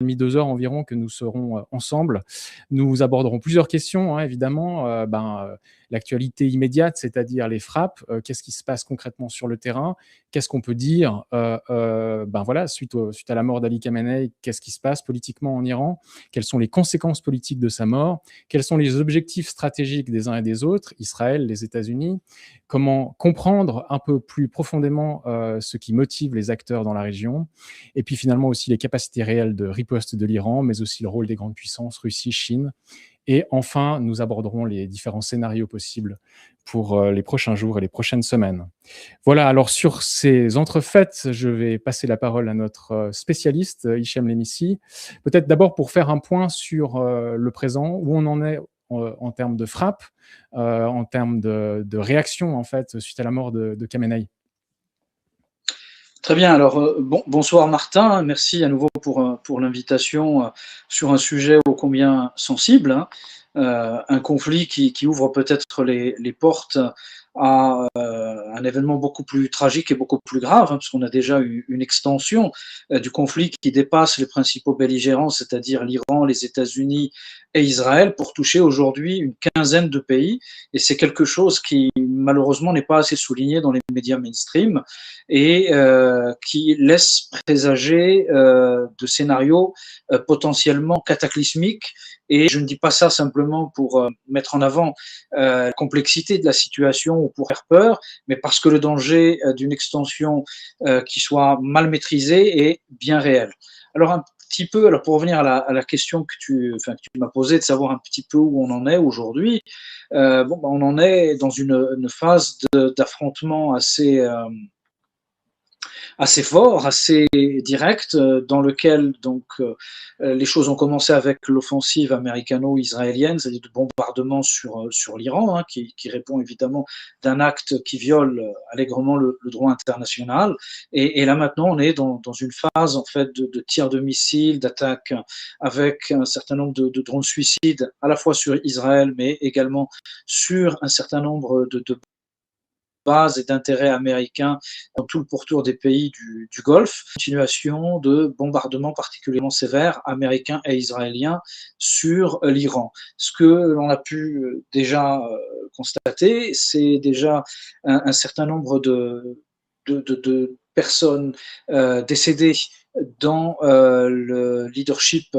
1h30, 2 heures environ que nous serons ensemble. Nous aborderons plusieurs questions, hein, évidemment. L'actualité immédiate, c'est-à-dire les frappes. Qu'est-ce qui se passe concrètement sur le terrain? Qu'est-ce qu'on peut dire suite à la mort d'Ali Khamenei, qu'est-ce qui se passe politiquement en Iran? Quelles sont les conséquences politiques de sa mort? Quels sont les objectifs stratégiques des uns et des autres, Israël, les États-Unis? Comment comprendre un peu plus profondément ce qui motive les acteurs dans la région? Et puis finalement aussi les capacités réelles de riposte de l'Iran, mais aussi le rôle des grandes puissances, Russie, Chine. Et enfin, nous aborderons les différents scénarios possibles pour les prochains jours et les prochaines semaines. Voilà, alors sur ces entrefaites, je vais passer la parole à notre spécialiste, Hichem Lemmissi. Peut-être d'abord pour faire un point sur le présent, où on en est en termes de frappe, en termes de réaction, en fait, suite à la mort de Khamenei. Très bien, alors bonsoir Martin, merci à nouveau pour l'invitation sur un sujet ô combien sensible, hein, un conflit qui ouvre peut-être les portes à un événement beaucoup plus tragique et beaucoup plus grave, hein, parce qu'on a déjà eu une extension du conflit qui dépasse les principaux belligérants, c'est-à-dire l'Iran, les États-Unis et Israël, pour toucher aujourd'hui une quinzaine de pays, et c'est quelque chose qui malheureusement n'est pas assez souligné dans les médias mainstream et qui laisse présager de scénarios potentiellement cataclysmiques. Et je ne dis pas ça simplement pour mettre en avant la complexité de la situation ou pour faire peur, mais parce que le danger d'une extension qui soit mal maîtrisée est bien réel. Alors un petit peu, alors pour revenir à la question que tu m'as posée, de savoir un petit peu où on en est aujourd'hui, on en est dans une phase d'affrontement assez fort, assez direct, dans lequel donc les choses ont commencé avec l'offensive américano-israélienne, c'est-à-dire de bombardement sur l'Iran, hein, qui répond évidemment d'un acte qui viole allègrement le droit international. Et là maintenant, on est dans une phase en fait de tir de missiles, d'attaques avec un certain nombre de drones suicides, à la fois sur Israël, mais également sur un certain nombre de base et d'intérêt américain dans tout le pourtour des pays du Golfe. Continuation de bombardements particulièrement sévères américains et israéliens sur l'Iran. Ce que l'on a pu déjà constater, c'est déjà un certain nombre de personnes décédées dans le leadership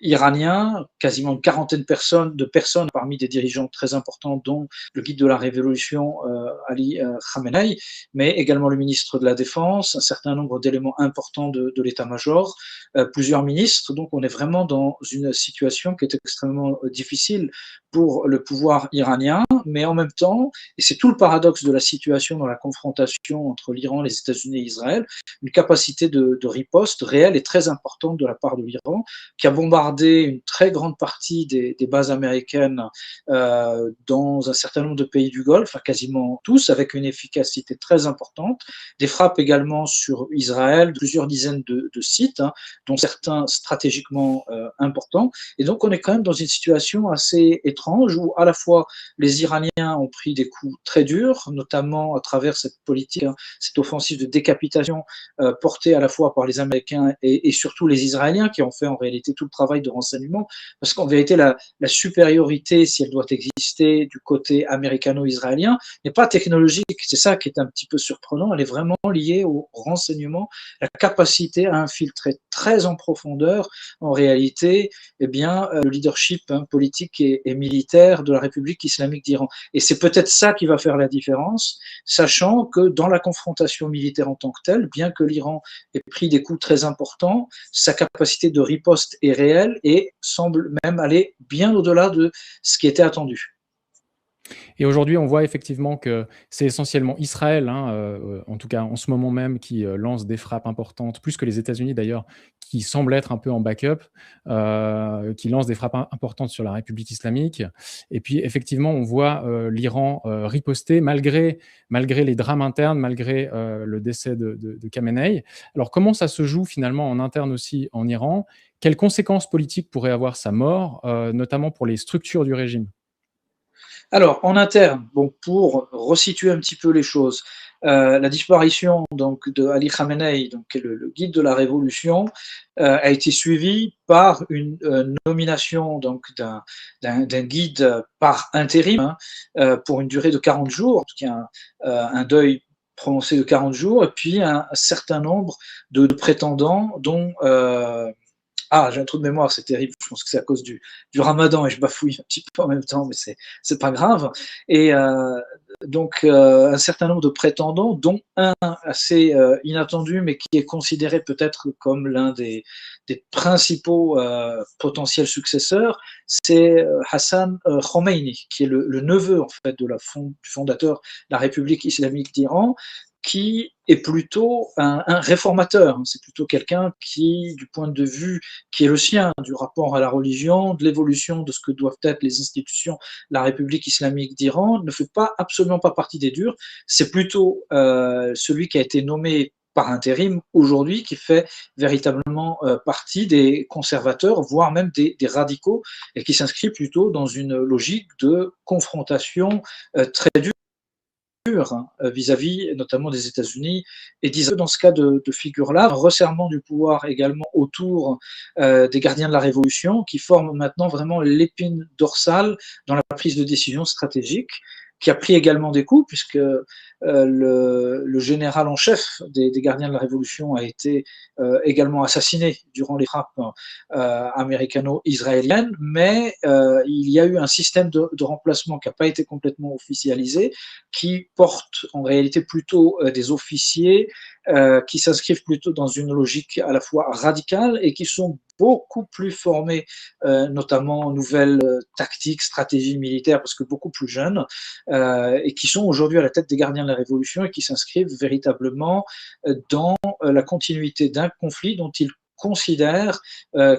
iranien, quasiment une quarantaine de personnes parmi des dirigeants très importants, dont le guide de la révolution Ali Khamenei, mais également le ministre de la Défense, un certain nombre d'éléments importants de l'état-major, plusieurs ministres. Donc on est vraiment dans une situation qui est extrêmement difficile pour le pouvoir iranien, mais en même temps, et c'est tout le paradoxe de la situation dans la confrontation entre l'Iran, les États-Unis et Israël, une capacité de riposte réelle et très importante de la part de l'Iran, qui a bombardé une très grande partie des bases américaines dans un certain nombre de pays du Golfe, quasiment tous, avec une efficacité très importante. Des frappes également sur Israël, plusieurs dizaines de sites, hein, dont certains stratégiquement importants. Et donc on est quand même dans une situation assez étrange où à la fois les Iraniens ont pris des coups très durs, notamment à travers cette politique, hein, cette offensive de décapitation portée à la fois par les Américains et surtout les Israéliens qui ont fait en réalité tout le travail de renseignement, parce qu'en vérité la supériorité, si elle doit exister du côté américano-israélien, n'est pas technologique. C'est ça qui est un petit peu surprenant. Elle est vraiment liée au renseignement, la capacité à infiltrer très en profondeur, en réalité, le leadership politique et militaire de la République islamique d'Iran. Et c'est peut-être ça qui va faire la différence, sachant que dans la confrontation militaire en tant que telle, bien que l'Iran ait pris des coups très importants, sa capacité de riposte est réelle et semble même aller bien au-delà de ce qui était attendu. Et aujourd'hui, on voit effectivement que c'est essentiellement Israël, hein, en tout cas en ce moment même, qui lance des frappes importantes, plus que les États-Unis d'ailleurs, qui semblent être un peu en backup, qui lance des frappes importantes sur la République islamique. Et puis effectivement, on voit l'Iran riposter malgré les drames internes, malgré le décès de Khamenei. Alors comment ça se joue finalement en interne aussi en Iran? Quelles conséquences politiques pourrait avoir sa mort, notamment pour les structures du régime? Alors, en interne, bon, pour resituer un petit peu les choses, la disparition donc de Ali Khamenei, donc qui est le guide de la révolution, a été suivie par une nomination donc d'un guide par intérim, hein, pour une durée de 40 jours, qui est un deuil prononcé de 40 jours, et puis un certain nombre de prétendants, dont ah, j'ai un trou de mémoire, c'est terrible. Je pense que c'est à cause du ramadan et je bafouille un petit peu en même temps, mais c'est pas grave. Et donc, un certain nombre de prétendants, dont un assez inattendu, mais qui est considéré peut-être comme l'un des principaux potentiels successeurs, c'est Hassan Khomeini, qui est le neveu en fait du fondateur de la République islamique d'Iran, qui est plutôt un réformateur. C'est plutôt quelqu'un qui, du point de vue qui est le sien, du rapport à la religion, de l'évolution de ce que doivent être les institutions de la République islamique d'Iran, ne fait absolument pas partie des durs. C'est plutôt celui qui a été nommé par intérim aujourd'hui, qui fait véritablement partie des conservateurs, voire même des radicaux, et qui s'inscrit plutôt dans une logique de confrontation très dure vis-à-vis notamment des États-Unis et d'Israël. Dans ce cas de figure-là, un resserrement du pouvoir également autour des gardiens de la Révolution, qui forment maintenant vraiment l'épine dorsale dans la prise de décision stratégique, qui a pris également des coups, puisque le général en chef des gardiens de la Révolution a été également assassiné durant les frappes américano-israéliennes, mais il y a eu un système de remplacement qui n'a pas été complètement officialisé, qui porte en réalité plutôt des officiers qui s'inscrivent plutôt dans une logique à la fois radicale et qui sont beaucoup plus formés, notamment en nouvelles tactiques, stratégies militaires, parce que beaucoup plus jeunes, et qui sont aujourd'hui à la tête des gardiens de la Révolution et qui s'inscrivent véritablement dans la continuité d'un conflit dont ils considèrent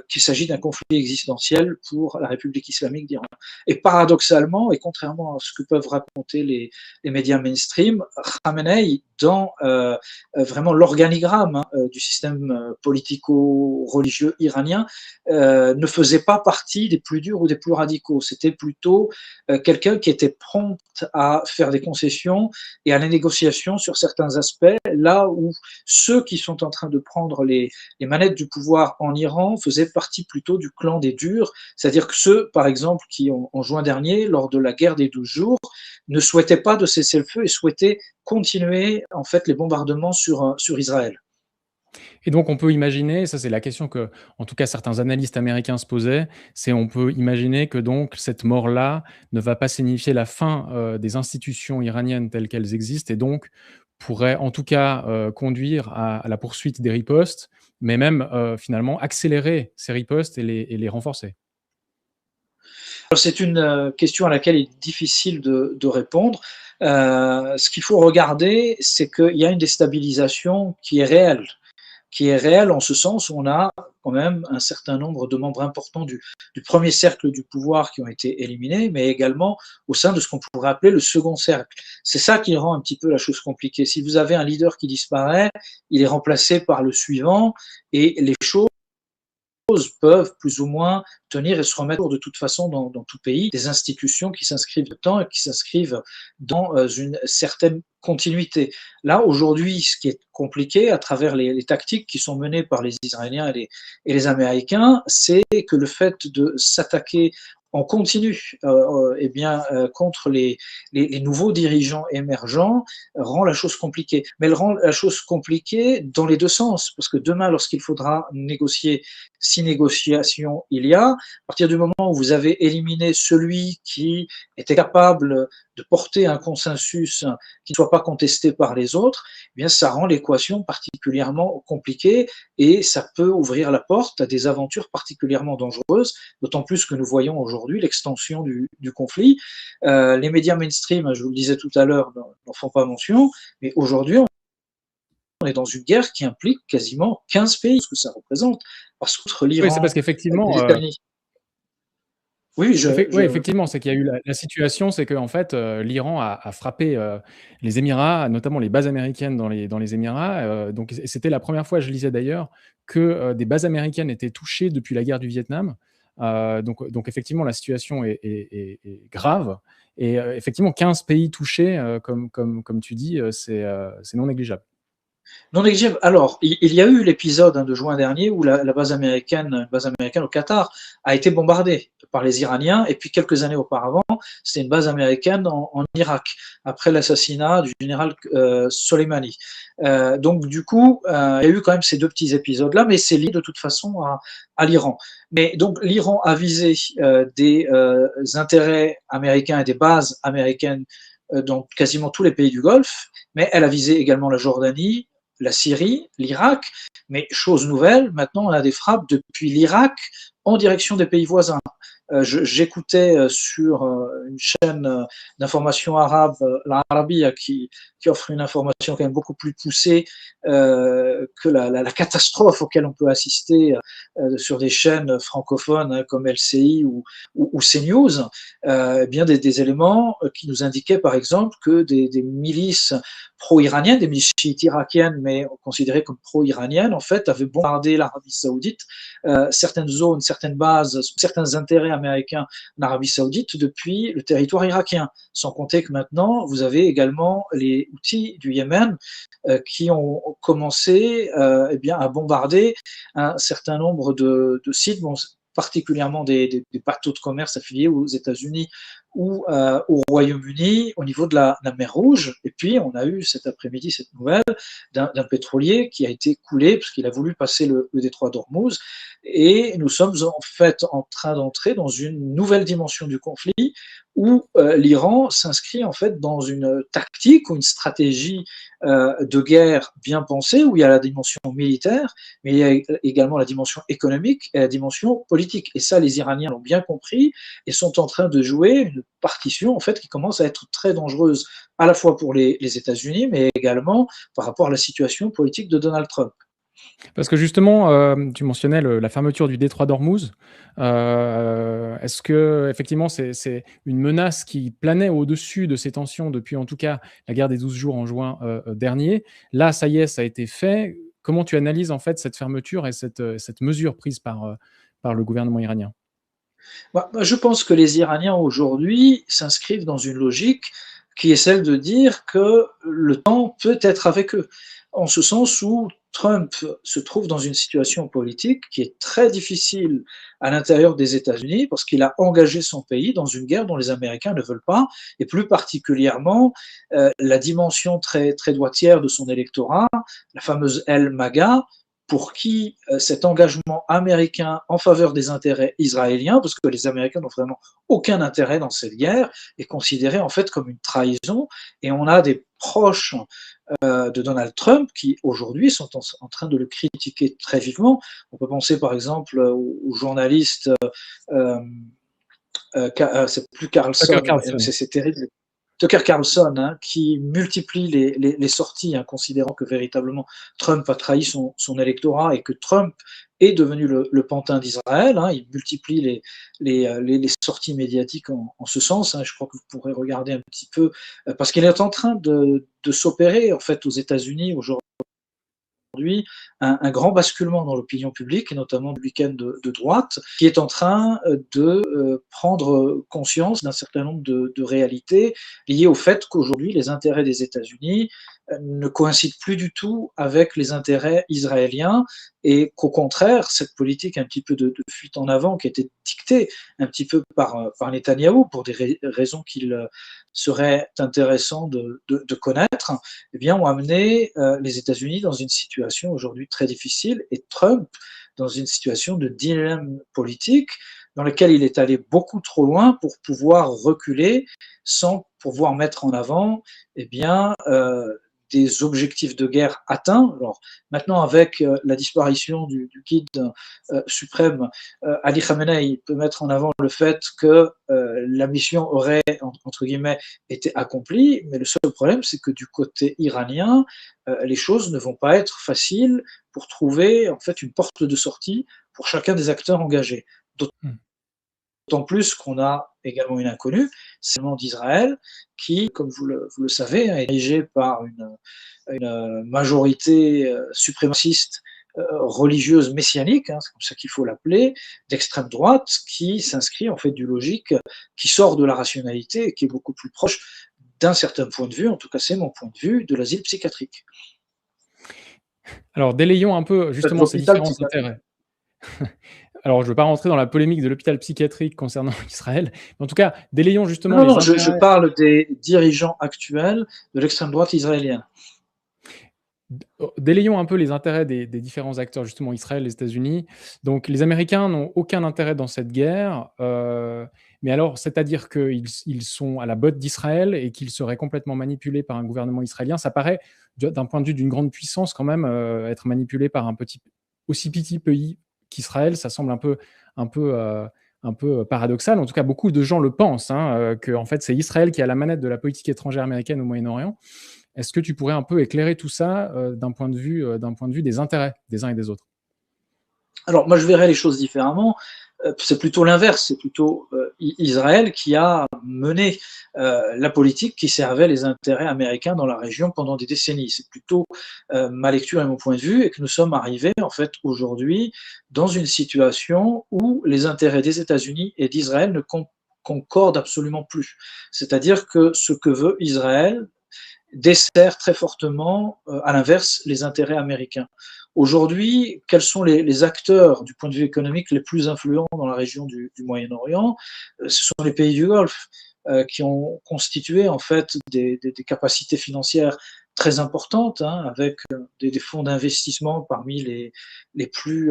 qu'il s'agit d'un conflit existentiel pour la République islamique d'Iran. Et paradoxalement, et contrairement à ce que peuvent raconter les médias mainstream, Khamenei, dans vraiment l'organigramme du système politico-religieux iranien, ne faisait pas partie des plus durs ou des plus radicaux. C'était plutôt quelqu'un qui était prompt à faire des concessions et à la négociation sur certains aspects, là où ceux qui sont en train de prendre les manettes du pouvoir en Iran faisaient partie plutôt du clan des durs, c'est-à-dire que ceux, par exemple, qui en juin dernier, lors de la guerre des 12 jours, ne souhaitaient pas de cesser le feu et souhaitaient continuer en fait les bombardements sur Israël. Et donc on peut imaginer, ça c'est la question que, en tout cas, certains analystes américains se posaient, c'est on peut imaginer que donc cette mort-là ne va pas signifier la fin, des institutions iraniennes telles qu'elles existent et donc pourrait en tout cas, conduire à la poursuite des ripostes, mais même, finalement accélérer ces ripostes et les renforcer. C'est une question à laquelle il est difficile de répondre. Ce qu'il faut regarder, c'est qu'il y a une déstabilisation qui est réel en ce sens où on a quand même un certain nombre de membres importants du premier cercle du pouvoir qui ont été éliminés, mais également au sein de ce qu'on pourrait appeler le second cercle. C'est ça qui rend un petit peu la chose compliquée. Si vous avez un leader qui disparaît, il est remplacé par le suivant et les choses peuvent plus ou moins tenir et se remettre de toute façon dans tout pays, des institutions qui s'inscrivent dedans et qui s'inscrivent dans une certaine continuité. Là, aujourd'hui, ce qui est compliqué à travers les tactiques qui sont menées par les Israéliens et les Américains, c'est que le fait de s'attaquer en continu eh bien, contre les nouveaux dirigeants émergents rend la chose compliquée. Mais elle rend la chose compliquée dans les deux sens, parce que demain, lorsqu'il faudra négocier, si négociation il y a, à partir du moment où vous avez éliminé celui qui était capable de porter un consensus qui ne soit pas contesté par les autres, eh bien ça rend l'équation particulièrement compliquée et ça peut ouvrir la porte à des aventures particulièrement dangereuses, d'autant plus que nous voyons aujourd'hui l'extension du conflit. Les médias mainstream, je vous le disais tout à l'heure, n'en font pas mention, mais aujourd'hui, on est dans une guerre qui implique quasiment 15 pays, ce que ça représente, parce qu'entre Oui, c'est parce l'Iran et qu'effectivement, les États-Unis. Oui, effectivement, c'est qu'il y a eu la situation, c'est qu'en fait, l'Iran a frappé, les Émirats, notamment les bases américaines dans les Émirats, donc et c'était la première fois, je lisais d'ailleurs, que, des bases américaines étaient touchées depuis la guerre du Vietnam. Donc effectivement, la situation est grave. Et effectivement, 15 pays touchés, comme tu dis, c'est non négligeable. Non négligeable. Alors, il y a eu l'épisode de juin dernier où la base américaine au Qatar a été bombardée par les Iraniens, et puis quelques années auparavant, c'était une base américaine en Irak, après l'assassinat du général Soleimani. Donc du coup, il y a eu quand même ces deux petits épisodes-là, mais c'est lié de toute façon à l'Iran. Mais donc l'Iran a visé des intérêts américains et des bases américaines dans quasiment tous les pays du Golfe, mais elle a visé également la Jordanie, la Syrie, l'Irak, mais chose nouvelle, maintenant on a des frappes depuis l'Irak en direction des pays voisins. J'écoutais sur une chaîne d'information arabe, l'Arabia, qui offre une information quand même beaucoup plus poussée que la catastrophe auquel on peut assister sur des chaînes francophones comme LCI ou CNews, bien des éléments qui nous indiquaient par exemple que des milices pro-iraniennes, des milices chiites irakiennes, mais considérées comme pro-iraniennes, en fait, avaient bombardé l'Arabie saoudite, certaines zones, certaines bases, certains intérêts américains en Arabie saoudite depuis le territoire irakien. Sans compter que maintenant, vous avez également les Houthis du Yémen qui ont commencé eh bien, à bombarder un certain nombre de sites, bon, particulièrement des bateaux de commerce affiliés aux États-Unis ou au Royaume-Uni au niveau de la mer Rouge. Et puis, on a eu cet après-midi cette nouvelle d'un pétrolier qui a été coulé parce qu'il a voulu passer le détroit d'Ormuz. Et nous sommes en fait en train d'entrer dans une nouvelle dimension du conflit où l'Iran s'inscrit en fait dans une tactique ou une stratégie de guerre bien pensée, où il y a la dimension militaire, mais il y a également la dimension économique et la dimension politique. Et ça, les Iraniens l'ont bien compris et sont en train de jouer une partition en fait qui commence à être très dangereuse à la fois pour les États-Unis, mais également par rapport à la situation politique de Donald Trump. Parce que justement, tu mentionnais la fermeture du détroit d'Ormuz. Est-ce que effectivement c'est une menace qui planait au-dessus de ces tensions depuis, en tout cas, la guerre des 12 jours en juin dernier? Là, ça y est, ça a été fait. Comment tu analyses en fait cette fermeture et cette mesure prise par le gouvernement iranien? Je pense que les Iraniens aujourd'hui s'inscrivent dans une logique qui est celle de dire que le temps peut être avec eux, en ce sens où Trump se trouve dans une situation politique qui est très difficile à l'intérieur des États-Unis parce qu'il a engagé son pays dans une guerre dont les Américains ne veulent pas, et plus particulièrement la dimension très, très droitière de son électorat, la fameuse aile MAGA, pour qui cet engagement américain en faveur des intérêts israéliens, parce que les Américains n'ont vraiment aucun intérêt dans cette guerre, est considéré en fait comme une trahison. Et on a des proches de Donald Trump qui aujourd'hui sont en train de le critiquer très vivement. On peut penser par exemple au journaliste, c'est plus Tucker Carlson, Carlson. c'est terrible, Tucker Carlson, qui multiplie les sorties, considérant que véritablement Trump a trahi son électorat et que Trump est devenu le pantin d'Israël. Il multiplie les sorties médiatiques en ce sens. Je crois que vous pourrez regarder un petit peu, parce qu'il est en train de s'opérer en fait aux États-Unis aujourd'hui un grand basculement dans l'opinion publique, et notamment du week-end de droite, qui est en train de prendre conscience d'un certain nombre de réalités liées au fait qu'aujourd'hui, les intérêts des États-Unis ne coïncident plus du tout avec les intérêts israéliens, et qu'au contraire, cette politique un petit peu de fuite en avant qui a été dictée un petit peu par Netanyahou pour des raisons qu'il serait intéressant de connaître, eh bien, ont amené les États-Unis dans une situation aujourd'hui très difficile, et Trump dans une situation de dilemme politique dans lequel il est allé beaucoup trop loin pour pouvoir reculer sans pouvoir mettre en avant eh bien, des objectifs de guerre atteints. Alors maintenant, avec la disparition du guide suprême, Ali Khamenei peut mettre en avant le fait que la mission aurait, entre guillemets, été accomplie, mais le seul problème, c'est que du côté iranien, les choses ne vont pas être faciles pour trouver en fait une porte de sortie pour chacun des acteurs engagés. Mmh. D'autant plus qu'on a également une inconnue, c'est le gouvernement d'Israël, qui, comme vous le savez, est dirigé par une majorité suprémaciste religieuse messianique, hein, c'est comme ça qu'il faut l'appeler, d'extrême droite, qui s'inscrit en fait d'une logique qui sort de la rationalité et qui est beaucoup plus proche d'un certain point de vue, en tout cas c'est mon point de vue, de l'asile psychiatrique. Alors, délayons un peu justement ces L'hôpital différents psychiatrique. intérêts. Alors, je ne veux pas rentrer dans la polémique de l'hôpital psychiatrique concernant Israël, mais en tout cas, délayons justement Non, les non, je intérêts. parle des dirigeants actuels de l'extrême droite israélienne. Délayons un peu les intérêts des différents acteurs, justement Israël, les États-Unis. Donc les Américains n'ont aucun intérêt dans cette guerre, mais alors c'est-à-dire qu'ils sont à la botte d'Israël et qu'ils seraient complètement manipulés par un gouvernement israélien. Ça paraît, d'un point de vue d'une grande puissance quand même, être manipulé par un aussi petit pays qu'Israël. Ça semble un peu, un peu paradoxal. En tout cas, beaucoup de gens le pensent, hein, que en fait c'est Israël qui a la manette de la politique étrangère américaine au Moyen-Orient. Est-ce que tu pourrais un peu éclairer tout ça d'un point de vue des intérêts des uns et des autres? Alors moi je verrais les choses différemment. C'est plutôt l'inverse, c'est plutôt Israël qui a mené la politique qui servait les intérêts américains dans la région pendant des décennies. C'est plutôt ma lecture et mon point de vue, et que nous sommes arrivés en fait aujourd'hui dans une situation où les intérêts des États-Unis et d'Israël ne concordent absolument plus. C'est-à-dire que ce que veut Israël dessert très fortement, à l'inverse, les intérêts américains. Aujourd'hui, quels sont les acteurs du point de vue économique les plus influents dans la région du Moyen-Orient? Ce sont les pays du Golfe, qui ont constitué en fait des capacités financières très importantes, hein, avec des fonds d'investissement parmi les plus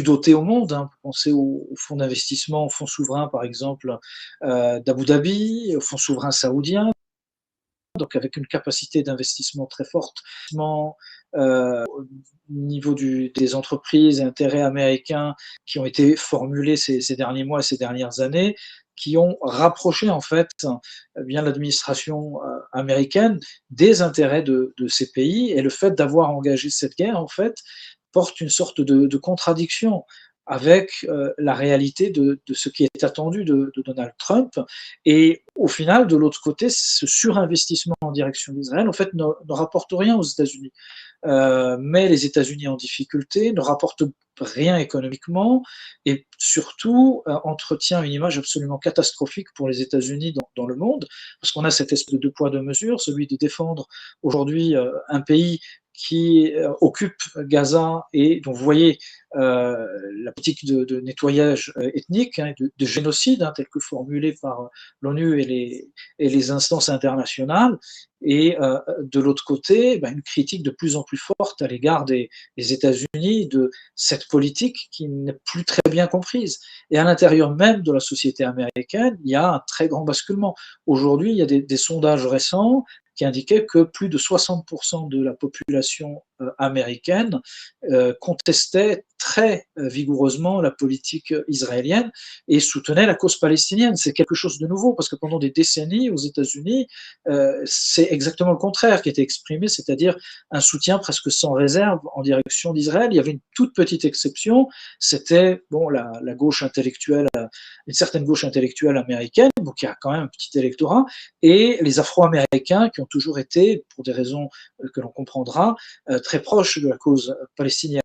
dotés au monde. Hein. Pensez aux fonds d'investissement, aux fonds souverains par exemple d'Abu Dhabi, aux fonds souverains saoudiens, donc avec une capacité d'investissement très forte. Au niveau des entreprises et intérêts américains qui ont été formulés ces derniers mois et ces dernières années, qui ont rapproché en fait bien l'administration américaine des intérêts de ces pays, et le fait d'avoir engagé cette guerre en fait porte une sorte de contradiction avec la réalité de ce qui est attendu de Donald Trump. Et au final, de l'autre côté, ce surinvestissement en direction d'Israël, en fait, ne rapporte rien aux États-Unis. Mais les États-Unis en difficulté, ne rapportent rien économiquement, et surtout entretient une image absolument catastrophique pour les États-Unis dans le monde, parce qu'on a cette espèce de deux poids deux mesures, celui de défendre aujourd'hui un pays qui occupe Gaza et dont vous voyez la politique de nettoyage ethnique, hein, de génocide, hein, telle que formulée par l'ONU et les instances internationales, et de l'autre côté, une critique de plus en plus forte à l'égard des États-Unis de cette politique qui n'est plus très bien comprise. Et à l'intérieur même de la société américaine, il y a un très grand basculement. Aujourd'hui, il y a des sondages récents qui indiquaient que plus de 60% de la population américaine contestait très vigoureusement la politique israélienne et soutenait la cause palestinienne. C'est quelque chose de nouveau, parce que pendant des décennies aux États-Unis, c'est exactement le contraire qui était exprimé, c'est-à-dire un soutien presque sans réserve en direction d'Israël. Il y avait une toute petite exception, c'était la gauche intellectuelle, une certaine gauche intellectuelle américaine, donc il y a quand même un petit électorat, et les Afro-Américains qui ont toujours été, pour des raisons que l'on comprendra, très proches de la cause palestinienne.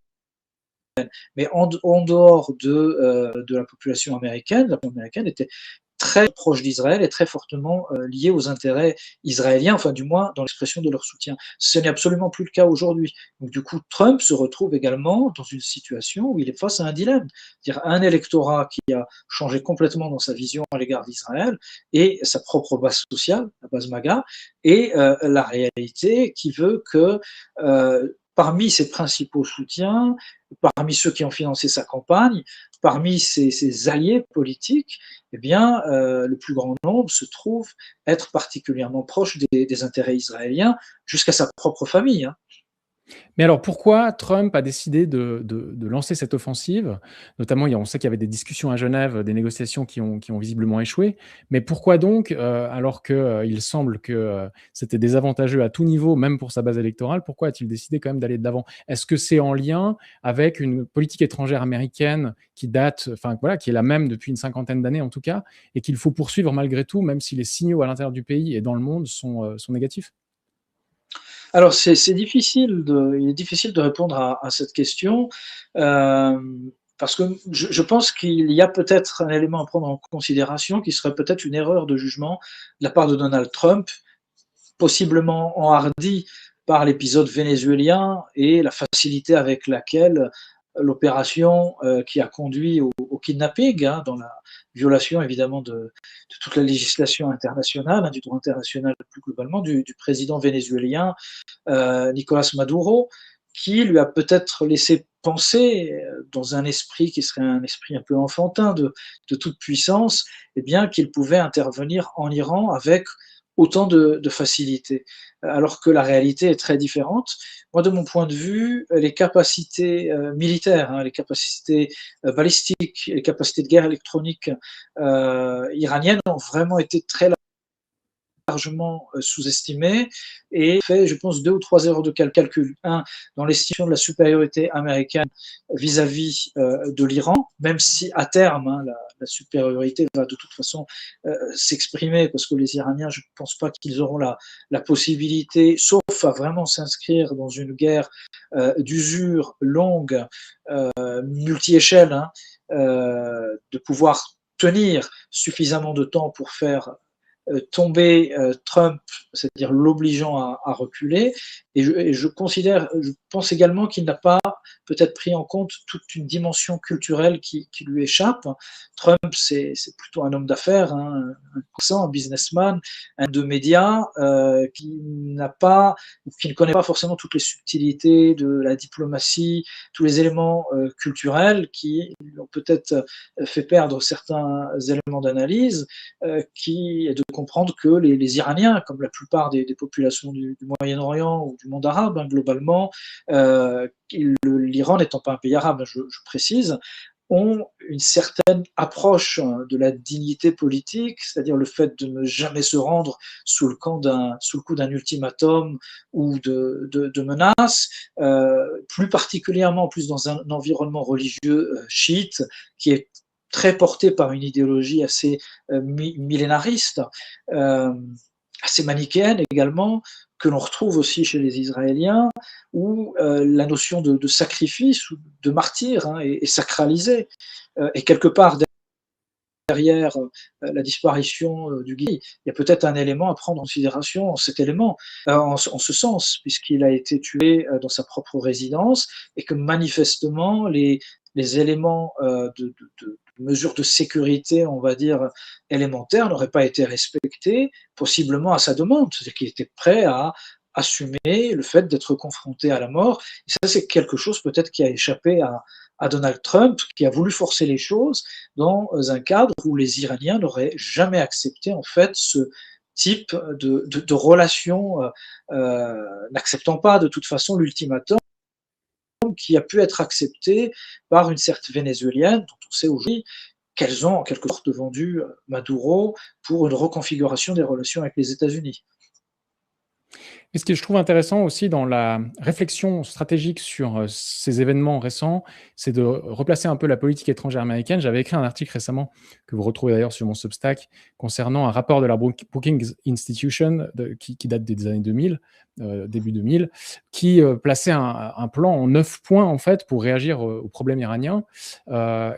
Mais en dehors de la population américaine était très proche d'Israël et très fortement liée aux intérêts israéliens, enfin du moins dans l'expression de leur soutien. Ce n'est absolument plus le cas aujourd'hui. Donc du coup, Trump se retrouve également dans une situation où il est face à un dilemme, c'est-à-dire un électorat qui a changé complètement dans sa vision à l'égard d'Israël et sa propre base sociale, la base MAGA, et la réalité qui veut que parmi ses principaux soutiens, parmi ceux qui ont financé sa campagne, parmi ses alliés politiques, eh bien, le plus grand nombre se trouve être particulièrement proche des intérêts israéliens, jusqu'à sa propre famille. Hein. Mais alors pourquoi Trump a décidé de lancer cette offensive? Notamment, on sait qu'il y avait des discussions à Genève, des négociations qui ont visiblement échoué. Mais pourquoi donc, alors qu'il semble que c'était désavantageux à tout niveau, même pour sa base électorale, pourquoi a-t-il décidé quand même d'aller de l'avant? Est-ce que c'est en lien avec une politique étrangère américaine qui date, enfin voilà, qui est la même depuis une cinquantaine d'années en tout cas, et qu'il faut poursuivre malgré tout, même si les signaux à l'intérieur du pays et dans le monde sont négatifs? Alors il est difficile de répondre à cette question, parce que je pense qu'il y a peut-être un élément à prendre en considération qui serait peut-être une erreur de jugement de la part de Donald Trump, possiblement enhardi par l'épisode vénézuélien et la facilité avec laquelle l'opération qui a conduit au kidnapping, hein, dans la violation évidemment de toute la législation internationale, hein, du droit international plus globalement, du président vénézuélien Nicolas Maduro, qui lui a peut-être laissé penser, dans un esprit qui serait un esprit un peu enfantin de toute puissance, eh bien qu'il pouvait intervenir en Iran avec autant de facilité. Alors que la réalité est très différente. Moi, de mon point de vue, les capacités militaires, hein, les capacités balistiques, les capacités de guerre électronique iraniennes ont vraiment été très largement sous-estimé et fait, je pense, 2 ou 3 erreurs de calcul. Un, dans l'estimation de la supériorité américaine vis-à-vis de l'Iran, même si à terme, hein, la supériorité va de toute façon s'exprimer, parce que les Iraniens, je ne pense pas qu'ils auront la possibilité, sauf à vraiment s'inscrire dans une guerre d'usure longue, multi-échelle, hein, de pouvoir tenir suffisamment de temps pour faire tomber Trump, c'est-à-dire l'obligeant à reculer. Et je pense également qu'il n'a pas peut-être pris en compte toute une dimension culturelle qui lui échappe. Trump, c'est plutôt un homme d'affaires, hein, un businessman, un de médias qui n'a pas, qui ne connaît pas forcément toutes les subtilités de la diplomatie, tous les éléments culturels qui lui ont peut-être fait perdre certains éléments d'analyse, qui est de comprendre que les Iraniens, comme la plupart des populations du Moyen-Orient ou du monde arabe, hein, globalement, l'Iran n'étant pas un pays arabe, je précise, ont une certaine approche de la dignité politique, c'est-à-dire le fait de ne jamais se rendre sous le coup d'un ultimatum ou de menaces, plus particulièrement en plus dans un environnement religieux chiite qui est très porté par une idéologie assez millénariste, assez manichéenne également, que l'on retrouve aussi chez les Israéliens, où la notion de sacrifice ou de martyr, hein, est sacralisée. Et quelque part, derrière la disparition du guide, il y a peut-être un élément à prendre en considération, cet élément, en ce sens, puisqu'il a été tué dans sa propre résidence et que manifestement les éléments de mesures de sécurité, on va dire, élémentaires n'auraient pas été respectés, possiblement à sa demande, c'est-à-dire qu'il était prêt à assumer le fait d'être confronté à la mort. Et ça, c'est quelque chose peut-être qui a échappé à Donald Trump, qui a voulu forcer les choses dans un cadre où les Iraniens n'auraient jamais accepté en fait ce type de relation, n'acceptant pas de toute façon l'ultimatum qui a pu être accepté par une certaine vénézuélienne, dont on sait aujourd'hui qu'elles ont en quelque sorte vendu Maduro pour une reconfiguration des relations avec les États-Unis. Et ce que je trouve intéressant aussi dans la réflexion stratégique sur ces événements récents, c'est de replacer un peu la politique étrangère américaine. J'avais écrit un article récemment, que vous retrouvez d'ailleurs sur mon Substack, concernant un rapport de la Brookings Institution qui date des années 2000, début 2000, qui plaçait un plan en 9 points en fait pour réagir au problème iranien.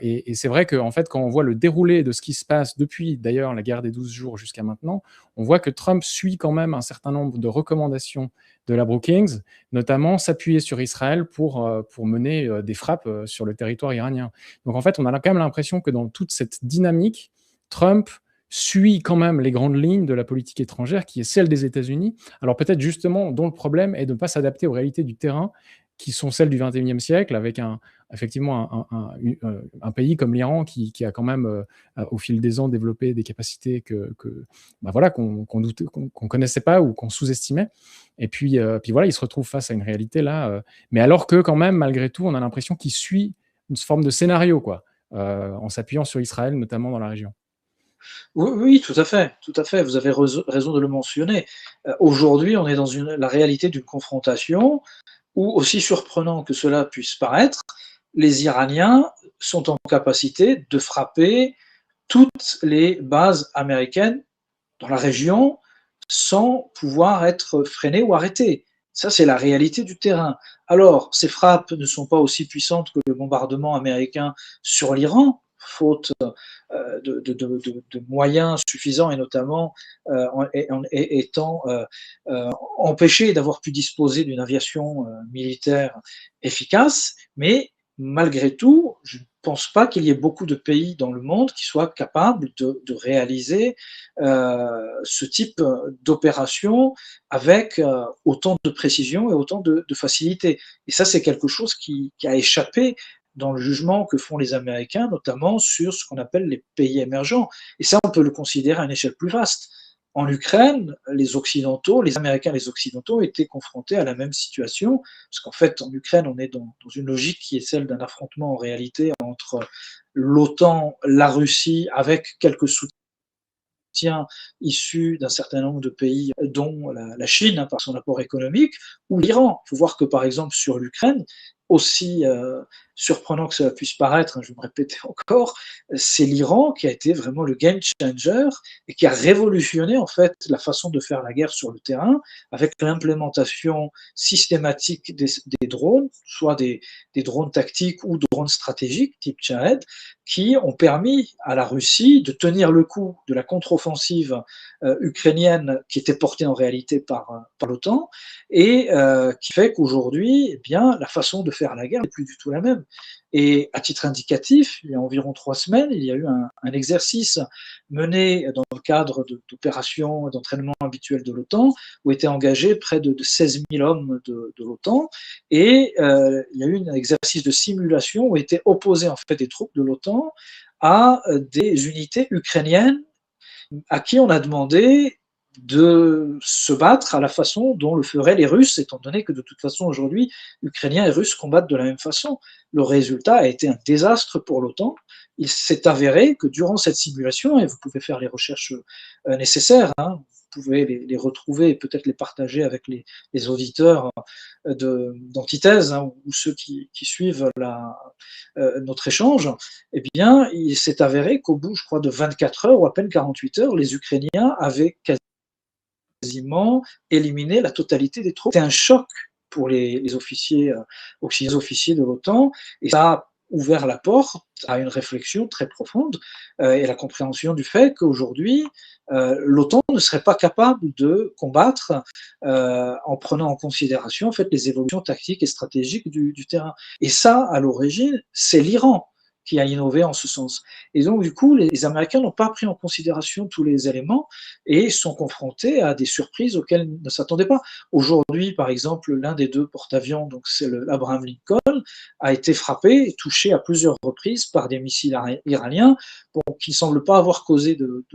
Et c'est vrai que en fait, quand on voit le déroulé de ce qui se passe depuis d'ailleurs la guerre des 12 jours jusqu'à maintenant, on voit que Trump suit quand même un certain nombre de recommandations de la Brookings, notamment s'appuyer sur Israël pour mener des frappes sur le territoire iranien. Donc en fait, on a quand même l'impression que dans toute cette dynamique, Trump suit quand même les grandes lignes de la politique étrangère, qui est celle des États-Unis. Alors peut-être justement, dont le problème est de ne pas s'adapter aux réalités du terrain, qui sont celles du XXIe siècle, avec effectivement un pays comme l'Iran qui a quand même, au fil des ans, développé des capacités voilà, qu'on connaissait pas ou qu'on sous-estimait. Et puis voilà, il se retrouve face à une réalité là, mais alors que quand même, malgré tout, on a l'impression qu'il suit une forme de scénario, quoi, en s'appuyant sur Israël, notamment dans la région. Oui, oui, tout à fait, tout à fait. Vous avez raison de le mentionner. Aujourd'hui, on est dans la réalité d'une confrontation où, aussi surprenant que cela puisse paraître, les Iraniens sont en capacité de frapper toutes les bases américaines dans la région sans pouvoir être freinés ou arrêtés. Ça, c'est la réalité du terrain. Alors, ces frappes ne sont pas aussi puissantes que le bombardement américain sur l'Iran, faute de moyens suffisants et notamment étant empêchés d'avoir pu disposer d'une aviation militaire efficace. Mais malgré tout, je ne pense pas qu'il y ait beaucoup de pays dans le monde qui soient capables de réaliser ce type d'opération avec autant de précision et autant de facilité. Et ça, c'est quelque chose qui a échappé dans le jugement que font les Américains, notamment sur ce qu'on appelle les pays émergents. Et ça, on peut le considérer à une échelle plus vaste. En Ukraine, les Occidentaux, les Américains et les Occidentaux étaient confrontés à la même situation, parce qu'en fait, en Ukraine, on est dans une logique qui est celle d'un affrontement en réalité entre l'OTAN, la Russie, avec quelques soutiens issus d'un certain nombre de pays, dont la Chine, hein, par son apport économique, ou l'Iran. Il faut voir que, par exemple, sur l'Ukraine, aussi surprenant que cela puisse paraître, hein, je vais me répéter encore, c'est l'Iran qui a été vraiment le game changer et qui a révolutionné en fait la façon de faire la guerre sur le terrain avec l'implémentation systématique des drones, soit des drones tactiques ou drones stratégiques type Shahed, qui ont permis à la Russie de tenir le coup de la contre-offensive ukrainienne qui était portée en réalité par l'OTAN et qui fait qu'aujourd'hui, eh bien, la façon de faire la guerre n'est plus du tout la même. Et à titre indicatif, il y a environ 3 semaines, il y a eu un exercice mené dans le cadre d'opérations d'entraînement habituelles de l'OTAN, où étaient engagés près de 16 000 hommes de l'OTAN, et il y a eu un exercice de simulation où étaient opposés en fait des troupes de l'OTAN à des unités ukrainiennes à qui on a demandé de se battre à la façon dont le feraient les Russes, étant donné que de toute façon aujourd'hui, Ukrainiens et Russes combattent de la même façon. Le résultat a été un désastre pour l'OTAN. Il s'est avéré que durant cette simulation, et vous pouvez faire les recherches nécessaires, hein, vous pouvez les retrouver et peut-être les partager avec les auditeurs d'Antithèse, hein, ou ceux qui suivent notre échange, eh bien, il s'est avéré qu'au bout, je crois, de 24 heures ou à peine 48 heures, les Ukrainiens avaient quasiment éliminé la totalité des troupes. C'était un choc pour les officiers, officiers de l'OTAN, et ça a ouvert la porte à une réflexion très profonde et la compréhension du fait qu'aujourd'hui, l'OTAN ne serait pas capable de combattre en prenant en considération en fait, les évolutions tactiques et stratégiques du terrain. Et ça, à l'origine, c'est l'Iran qui a innové en ce sens. Et donc, du coup, les Américains n'ont pas pris en considération tous les éléments et sont confrontés à des surprises auxquelles ils ne s'attendaient pas. Aujourd'hui, par exemple, l'un des 2 porte-avions, donc c'est l'Abraham Lincoln, a été frappé et touché à plusieurs reprises par des missiles iraniens, bon, qui ne semblent pas avoir causé de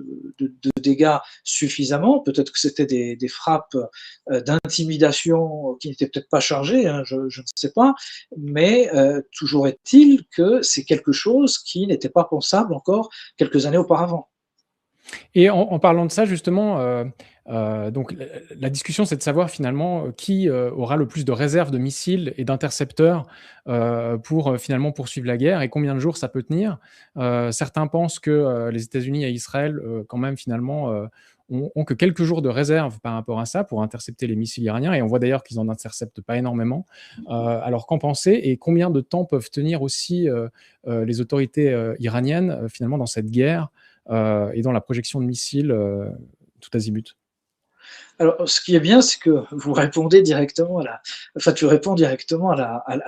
dégâts suffisamment. Peut-être que c'était des frappes d'intimidation qui n'étaient peut-être pas chargées, hein, je ne sais pas, mais toujours est-il que c'est quelque chose qui n'était pas pensable encore quelques années auparavant. Et en parlant de ça justement, donc la discussion, c'est de savoir finalement, qui, aura le plus de réserves de missiles et d'intercepteurs, pour, finalement poursuivre la guerre et combien de jours ça peut tenir. Certains pensent que, les États-Unis et Israël, quand même finalement, ont que quelques jours de réserve par rapport à ça pour intercepter les missiles iraniens et on voit d'ailleurs qu'ils en interceptent pas énormément. Alors qu'en penser et combien de temps peuvent tenir aussi, les autorités, iraniennes, finalement dans cette guerre, et dans la projection de missiles tout azimut. Alors, ce qui est bien, c'est que vous répondez directement enfin, tu réponds directement à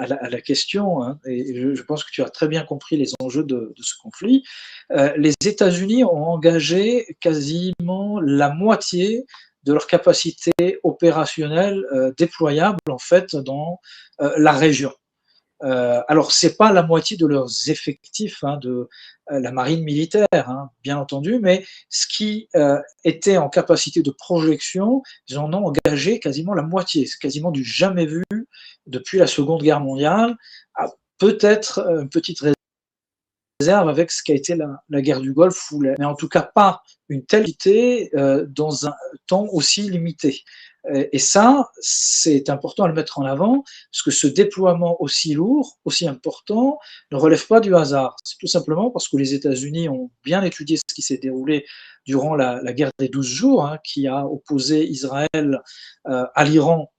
la question, hein, et je pense que tu as très bien compris les enjeux de ce conflit. Les États-Unis ont engagé quasiment la moitié de leur capacité opérationnelle déployable en fait dans la région. Alors, c'est pas la moitié de leurs effectifs hein, de la marine militaire, hein, bien entendu, mais ce qui était en capacité de projection, ils en ont engagé quasiment la moitié. C'est quasiment du jamais vu depuis la Seconde Guerre mondiale. Ah, peut-être une petite réserve avec ce qu'a été la guerre du Golfe, mais en tout cas pas une telle quantité dans un temps aussi limité. Et ça, c'est important à le mettre en avant, parce que ce déploiement aussi lourd, aussi important, ne relève pas du hasard. C'est tout simplement parce que les États-Unis ont bien étudié ce qui s'est déroulé durant la guerre des 12 jours, hein, qui a opposé Israël à l'Iran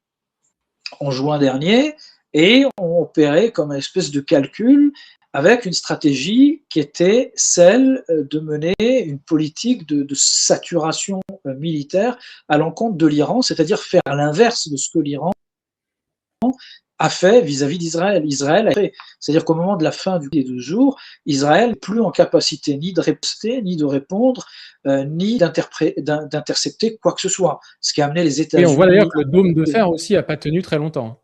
en juin dernier, et ont opéré comme une espèce de calcul avec une stratégie qui était celle de mener une politique de saturation militaire à l'encontre de l'Iran, c'est-à-dire faire l'inverse de ce que l'Iran a fait vis-à-vis d'Israël. Israël a fait, c'est-à-dire qu'au moment de la fin des 12 jours, Israël n'est plus en capacité ni de riposter, ni de répondre, ni d'intercepter quoi que ce soit. Ce qui a amené les Et on voit d'ailleurs États-Unis que le dôme de fer aussi n'a pas tenu très longtemps.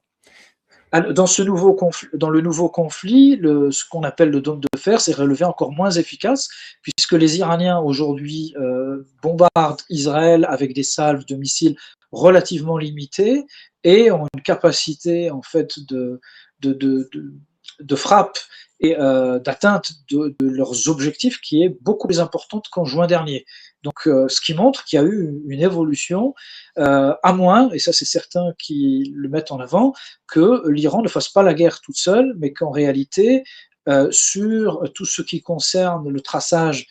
dans le nouveau conflit, ce qu'on appelle le dôme de fer s'est révélé encore moins efficace, puisque les Iraniens aujourd'hui bombardent Israël avec des salves de missiles relativement limitées et ont une capacité en fait de frappe et d'atteinte de leurs objectifs qui est beaucoup plus importante qu'en juin dernier. Donc, ce qui montre qu'il y a eu une évolution, à moins, et ça c'est certains qui le mettent en avant, que l'Iran ne fasse pas la guerre toute seule, mais qu'en réalité, sur tout ce qui concerne le traçage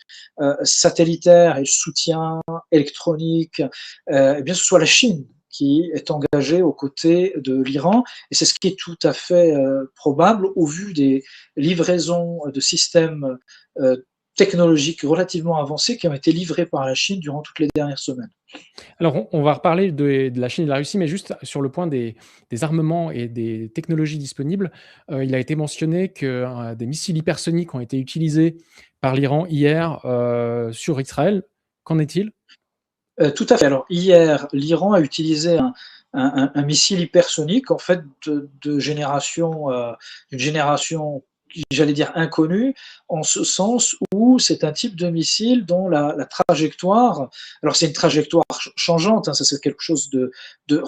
satellitaire et le soutien électronique, eh bien, ce soit la Chine qui est engagée aux côtés de l'Iran. Et c'est ce qui est tout à fait probable au vu des livraisons de systèmes technologiques relativement avancés qui ont été livrés par la Chine durant toutes les dernières semaines. Alors, on va reparler de la Chine et de la Russie, mais juste sur le point des armements et des technologies disponibles, il a été mentionné que des missiles hypersoniques ont été utilisés par l'Iran hier sur Israël. Qu'en est-il? Tout à fait. Alors, hier, l'Iran a utilisé un missile hypersonique, en fait, d'une génération, j'allais dire inconnue, en ce sens où c'est un type de missile dont la trajectoire, alors c'est une trajectoire changeante, hein, ça c'est quelque chose de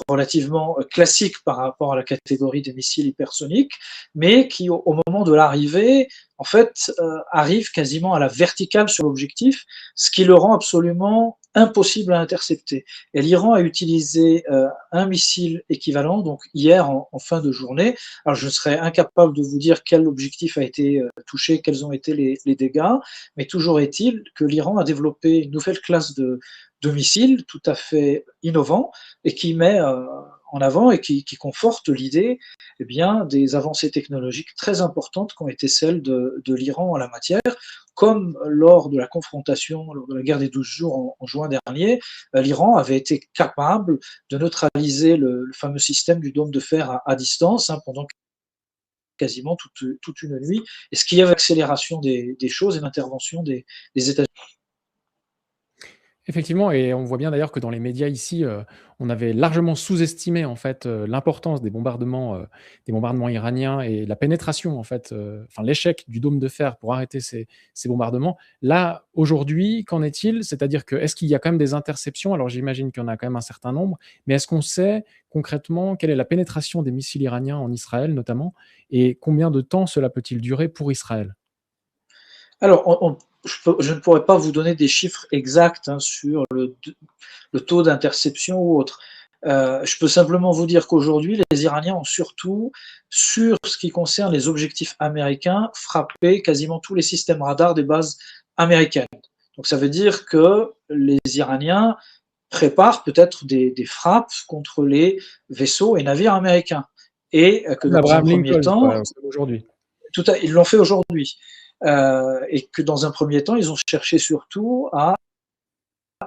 relativement classique par rapport à la catégorie des missiles hypersoniques, mais qui, au moment de l'arrivée, en fait, arrive quasiment à la verticale sur l'objectif, ce qui le rend absolument impossible à intercepter. Et l'Iran a utilisé un missile équivalent, donc hier en fin de journée. Alors je serais incapable de vous dire quel objectif a été touché, quels ont été les dégâts, mais toujours est-il que l'Iran a développé une nouvelle classe de missiles tout à fait innovant et qui met en avant et qui conforte l'idée eh bien, des avancées technologiques très importantes qui ont été celles de l'Iran en la matière, comme lors de la confrontation, lors de la guerre des 12 jours en juin dernier, l'Iran avait été capable de neutraliser le fameux système du dôme de fer à distance pendant quasiment toute une nuit, et ce qui avait accélération des choses et l'intervention des États-Unis. Effectivement, et on voit bien d'ailleurs que dans les médias ici, on avait largement sous-estimé en fait, l'importance des bombardements iraniens et la pénétration en fait, enfin l'échec du dôme de fer pour arrêter ces bombardements. Là, aujourd'hui, qu'en est-il? C'est-à-dire que est-ce qu'il y a quand même des interceptions? Alors j'imagine qu'il y en a quand même un certain nombre, mais est-ce qu'on sait concrètement quelle est la pénétration des missiles iraniens en Israël notamment, et combien de temps cela peut-il durer pour Israël? Alors, je ne pourrais pas vous donner des chiffres exacts sur le taux d'interception ou autre. Je peux simplement vous dire qu'aujourd'hui, les Iraniens ont surtout, sur ce qui concerne les objectifs américains, frappé quasiment tous les systèmes radars des bases américaines. Donc ça veut dire que les Iraniens préparent peut-être des frappes contre les vaisseaux et navires américains. Et que Comme dans un l'Abraham premier Lincoln, temps, quoi, comme aujourd'hui. ils l'ont fait aujourd'hui. Et que dans un premier temps, ils ont cherché surtout à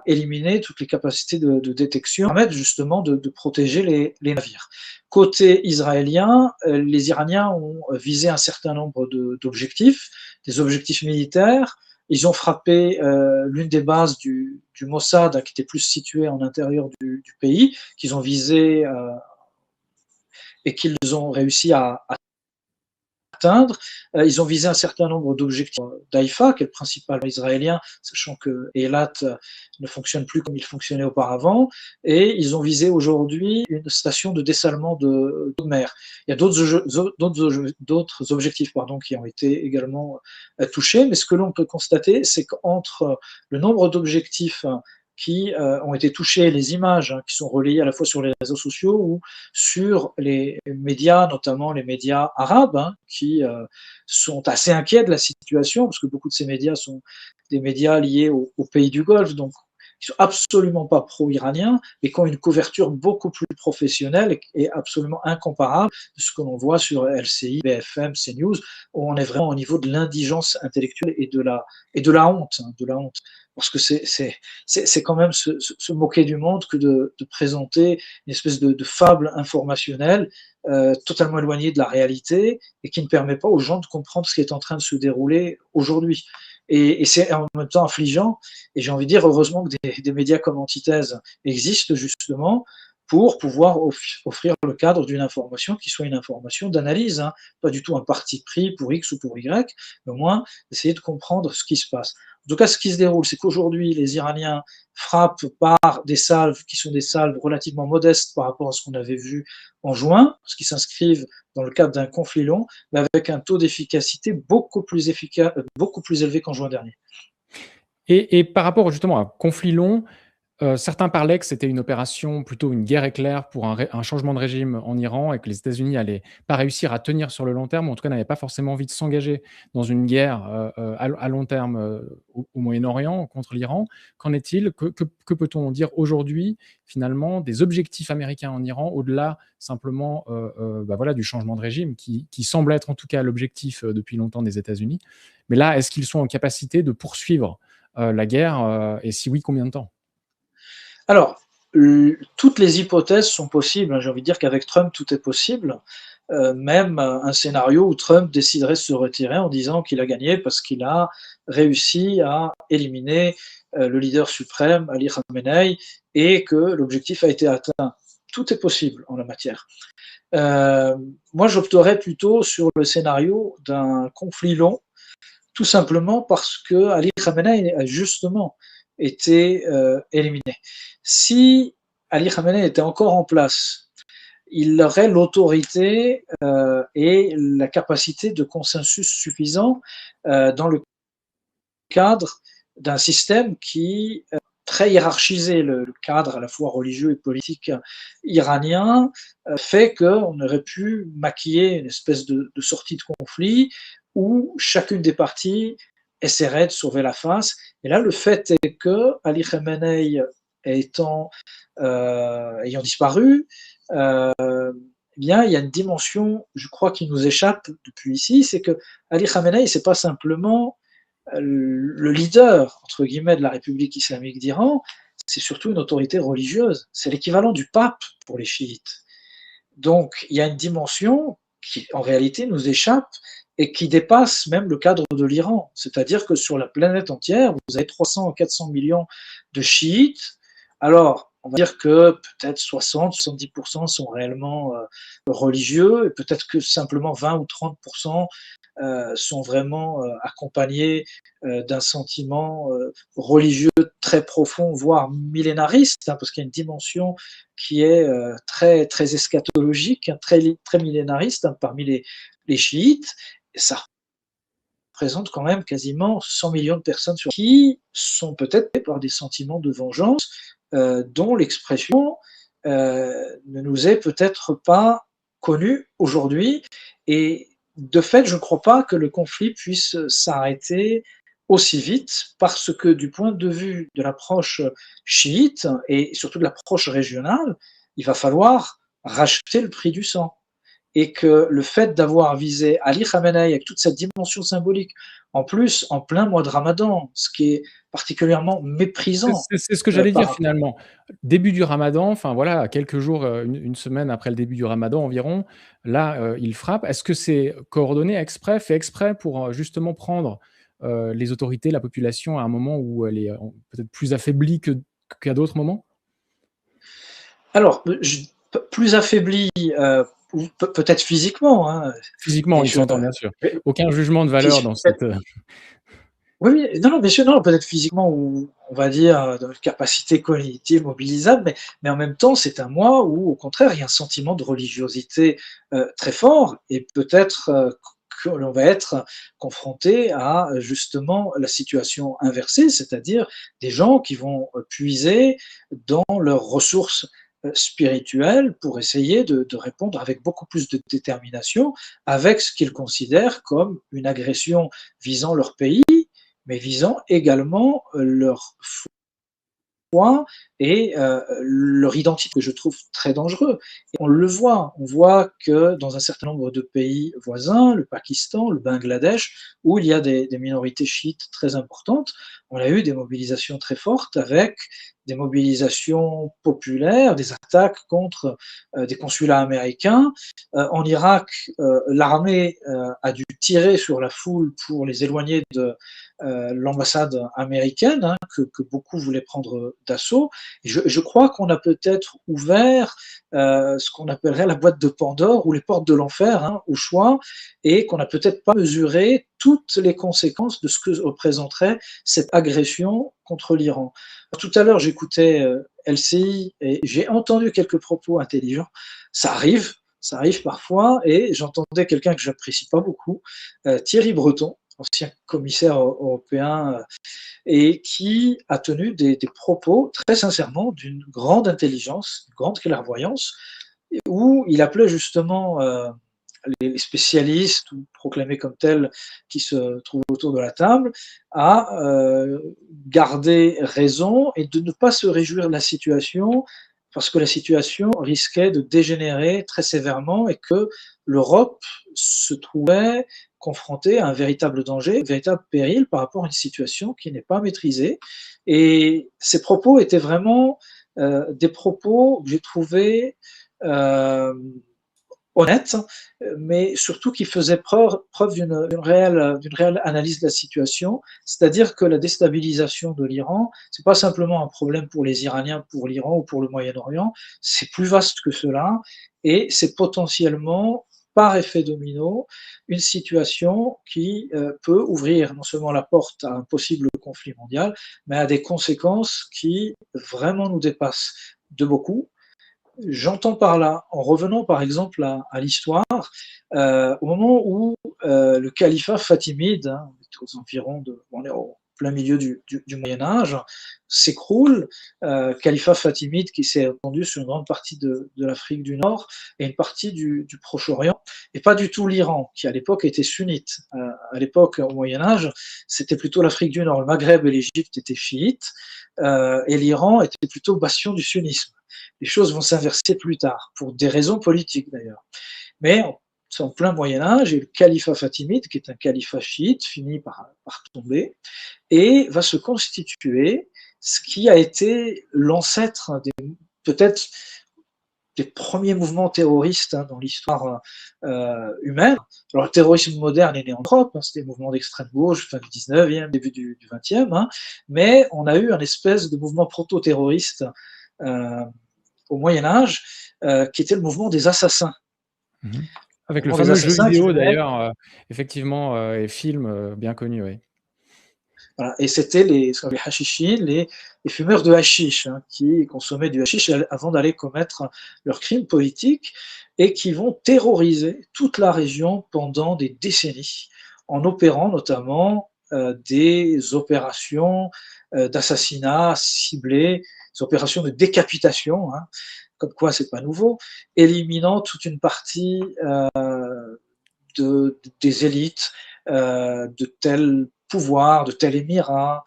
éliminer toutes les capacités de détection, permettre justement de protéger les navires. Côté israélien, les Iraniens ont visé un certain nombre d'objectifs, des objectifs militaires. Ils ont frappé l'une des bases du Mossad, qui était plus située en intérieur du pays, qu'ils ont visé et qu'ils ont réussi à atteindre. Ils ont visé un certain nombre d'objectifs d'Haïfa, qui est le principal israélien, sachant que Eilat ne fonctionne plus comme il fonctionnait auparavant, et ils ont visé aujourd'hui une station de dessalement d'eau de mer. Il y a d'autres objectifs qui ont été également touchés, mais ce que l'on peut constater, c'est qu'entre le nombre d'objectifs qui ont été touchés, les images qui sont relayées à la fois sur les réseaux sociaux ou sur les médias, notamment les médias arabes, qui sont assez inquiets de la situation, parce que beaucoup de ces médias sont des médias liés au pays du Golfe, donc qui sont absolument pas pro-iraniens, mais qui ont une couverture beaucoup plus professionnelle et absolument incomparable de ce que l'on voit sur LCI, BFM, CNews, où on est vraiment au niveau de l'indigence intellectuelle et de la honte, hein, de la honte. Parce que c'est quand même se moquer du monde que de présenter une espèce de fable informationnelle totalement éloignée de la réalité et qui ne permet pas aux gens de comprendre ce qui est en train de se dérouler aujourd'hui. Et c'est en même temps affligeant. Et j'ai envie de dire, heureusement que des médias comme Antithèse existent justement pour pouvoir offrir le cadre d'une information qui soit une information d'analyse, hein, pas du tout un parti pris pour X ou pour Y, mais au moins essayer de comprendre ce qui se passe. En tout cas, ce qui se déroule, c'est qu'aujourd'hui, les Iraniens frappent par des salves qui sont des salves relativement modestes par rapport à ce qu'on avait vu en juin, parce qu'ils s'inscrivent dans le cadre d'un conflit long, mais avec un taux d'efficacité beaucoup plus élevé qu'en juin dernier. Et par rapport justement à un conflit long, certains parlaient que c'était une opération, plutôt une guerre éclair pour un changement de régime en Iran et que les États-Unis allaient pas réussir à tenir sur le long terme, ou en tout cas n'avaient pas forcément envie de s'engager dans une guerre à long terme au Moyen-Orient contre l'Iran. Qu'en est-il? Que peut-on dire aujourd'hui, finalement, des objectifs américains en Iran, au-delà simplement voilà, du changement de régime, qui semble être en tout cas l'objectif depuis longtemps des États-Unis. Mais là, est-ce qu'ils sont en capacité de poursuivre la guerre et si oui, combien de temps? Alors, toutes les hypothèses sont possibles, hein. J'ai envie de dire qu'avec Trump, tout est possible. Même un scénario où Trump déciderait de se retirer en disant qu'il a gagné parce qu'il a réussi à éliminer le leader suprême, Ali Khamenei, et que l'objectif a été atteint. Tout est possible en la matière. Moi, j'opterais plutôt sur le scénario d'un conflit long, tout simplement parce que Ali Khamenei a justement été éliminé. Si Ali Khamenei était encore en place, il aurait l'autorité et la capacité de consensus suffisant dans le cadre d'un système qui très hiérarchisé, le cadre à la fois religieux et politique iranien, fait qu'on aurait pu maquiller une espèce de sortie de conflit où chacune des parties essaierait de sauver la face. Et là, le fait est que Ali Khamenei ayant disparu, eh bien, il y a une dimension, je crois, qui nous échappe depuis ici, c'est que Ali Khamenei, c'est pas simplement le leader, entre guillemets, de la République islamique d'Iran, c'est surtout une autorité religieuse. C'est l'équivalent du pape pour les chiites. Donc, il y a une dimension qui, en réalité, nous échappe et qui dépasse même le cadre de l'Iran. C'est-à-dire que sur la planète entière, vous avez 300 ou 400 millions de chiites. Alors, on va dire que peut-être 60-70% sont réellement religieux, et peut-être que simplement 20 ou 30% sont vraiment accompagnés d'un sentiment religieux très profond, voire millénariste, hein, parce qu'il y a une dimension qui est très, très eschatologique, hein, très, très millénariste, hein, parmi les chiites. Et ça représente quand même quasiment 100 millions de personnes qui sont peut-être par des sentiments de vengeance dont l'expression ne nous est peut-être pas connue aujourd'hui. Et de fait, je ne crois pas que le conflit puisse s'arrêter aussi vite parce que du point de vue de l'approche chiite et surtout de l'approche régionale, il va falloir racheter le prix du sang. Et que le fait d'avoir visé Ali Khamenei avec toute cette dimension symbolique, en plus en plein mois de Ramadan, ce qui est particulièrement méprisant C'est ce que j'allais dire par finalement. Début du Ramadan, enfin voilà, à quelques jours, une semaine après le début du Ramadan environ, là, il frappe. Est-ce que c'est coordonné exprès, fait exprès pour, justement prendre, les autorités, la population à un moment où elle est, peut-être plus affaiblie qu'à d'autres moments? Alors, plus affaibli, ou peut-être physiquement, hein, Physiquement, et il je s'entend bien sûr. mais Aucun jugement de valeur dans peut-être cette, oui, oui, non, non, bien sûr, non, peut-être physiquement ou on va dire, dans une capacité cognitive mobilisable, mais en même temps, c'est un mois où, au contraire, il y a un sentiment de religiosité, très fort et peut-être, que l'on va être confronté à, justement la situation inversée, c'est-à-dire des gens qui vont, puiser dans leurs ressources, spirituelles pour essayer de répondre avec beaucoup plus de détermination, avec ce qu'ils considèrent comme une agression visant leur pays, mais visant également leur foi et leur identité que je trouve très dangereux. Et on le voit, on voit que dans un certain nombre de pays voisins, le Pakistan, le Bangladesh, où il y a des minorités chiites très importantes, on a eu des mobilisations très fortes avec des mobilisations populaires, des attaques contre des consulats américains. En Irak, l'armée a dû tirer sur la foule pour les éloigner de l'ambassade américaine, hein, que beaucoup voulaient prendre d'assaut. Et je crois qu'on a peut-être ouvert ce qu'on appellerait la boîte de Pandore ou les portes de l'enfer, hein, au choix, et qu'on n'a peut-être pas mesuré toutes les conséquences de ce que représenterait cette agression contre l'Iran. Tout à l'heure, j'écoutais LCI et j'ai entendu quelques propos intelligents. Ça arrive parfois, et j'entendais quelqu'un que j'apprécie pas beaucoup, Thierry Breton, ancien commissaire européen, et qui a tenu des propos, très sincèrement, d'une grande intelligence, d'une grande clairvoyance, où il appelait justement les spécialistes, ou proclamés comme tels, qui se trouvent autour de la table, à garder raison et de ne pas se réjouir de la situation, parce que la situation risquait de dégénérer très sévèrement et que l'Europe se trouvait confrontée à un véritable danger, un véritable péril par rapport à une situation qui n'est pas maîtrisée. Et ces propos étaient vraiment des propos que j'ai trouvés euh, honnête, mais surtout qui faisait preuve d'une réelle analyse de la situation, c'est-à-dire que la déstabilisation de l'Iran, c'est pas simplement un problème pour les Iraniens, pour l'Iran ou pour le Moyen-Orient, c'est plus vaste que cela, et c'est potentiellement, par effet domino, une situation qui peut ouvrir non seulement la porte à un possible conflit mondial, mais à des conséquences qui vraiment nous dépassent de beaucoup. J'entends par là, en revenant par exemple à l'histoire, au moment où le califat fatimide, hein, on est aux environs de, on est au plein milieu du Moyen Âge, s'écroule, califat fatimide qui s'est étendu sur une grande partie de l'Afrique du Nord et une partie du Proche-Orient, et pas du tout l'Iran, qui à l'époque était sunnite. À l'époque, au Moyen Âge, c'était plutôt l'Afrique du Nord, le Maghreb et l'Égypte étaient chiites, et l'Iran était plutôt bastion du sunnisme. Les choses vont s'inverser plus tard, pour des raisons politiques d'ailleurs. Mais c'est en plein Moyen-Âge, et le califat fatimide, qui est un califat chiite, finit par tomber, et va se constituer ce qui a été l'ancêtre peut-être des premiers mouvements terroristes, hein, dans l'histoire humaine. Alors le terrorisme moderne est né en Europe, hein, c'était des mouvements d'extrême gauche, fin du 19e, début du 20e, hein, mais on a eu un espèce de mouvement proto-terroriste euh, au Moyen Âge, qui était le mouvement des assassins. Mmh. Le Avec le mouvement des fameux jeu assassins qui vidéo venait, d'ailleurs, effectivement, et film, bien connu, oui. voilà, et c'était les hashichines, les fumeurs de hashish, hein, qui consommaient du hashish avant d'aller commettre leurs crimes politiques, et qui vont terroriser toute la région pendant des décennies, en opérant notamment des opérations d'assassinat ciblées, des opérations de décapitation, hein, comme quoi c'est pas nouveau, éliminant toute une partie des élites, de tel pouvoir, de tel émirat,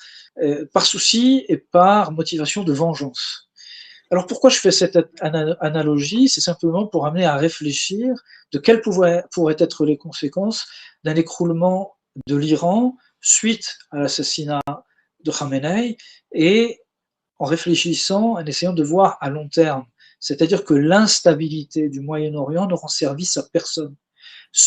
par souci et par motivation de vengeance. Alors pourquoi je fais cette analogie? C'est simplement pour amener à réfléchir de quelles pourraient être les conséquences d'un écroulement de l'Iran suite à l'assassinat de Khamenei, et en réfléchissant, en essayant de voir à long terme. C'est-à-dire que l'instabilité du Moyen-Orient ne rend service à personne.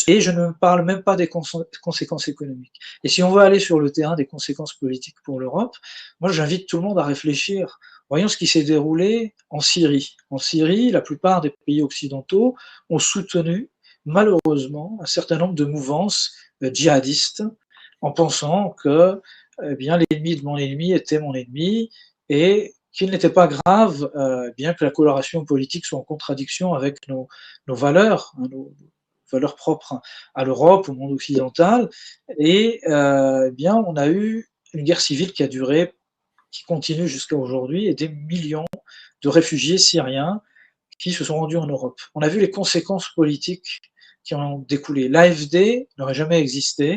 Et je ne parle même pas des conséquences économiques. Et si on veut aller sur le terrain des conséquences politiques pour l'Europe, moi j'invite tout le monde à réfléchir. Voyons ce qui s'est déroulé en Syrie. En Syrie, la plupart des pays occidentaux ont soutenu malheureusement un certain nombre de mouvances djihadistes, en pensant que eh bien, l'ennemi de mon ennemi était mon ennemi, et qu'il n'était pas grave, bien que la coloration politique soit en contradiction avec nos valeurs, hein, nos valeurs propres à l'Europe, au monde occidental. Et eh bien, on a eu une guerre civile qui a duré, qui continue jusqu'à aujourd'hui, et des millions de réfugiés syriens qui se sont rendus en Europe. On a vu les conséquences politiques qui en ont découlé. L'AFD n'aurait jamais existé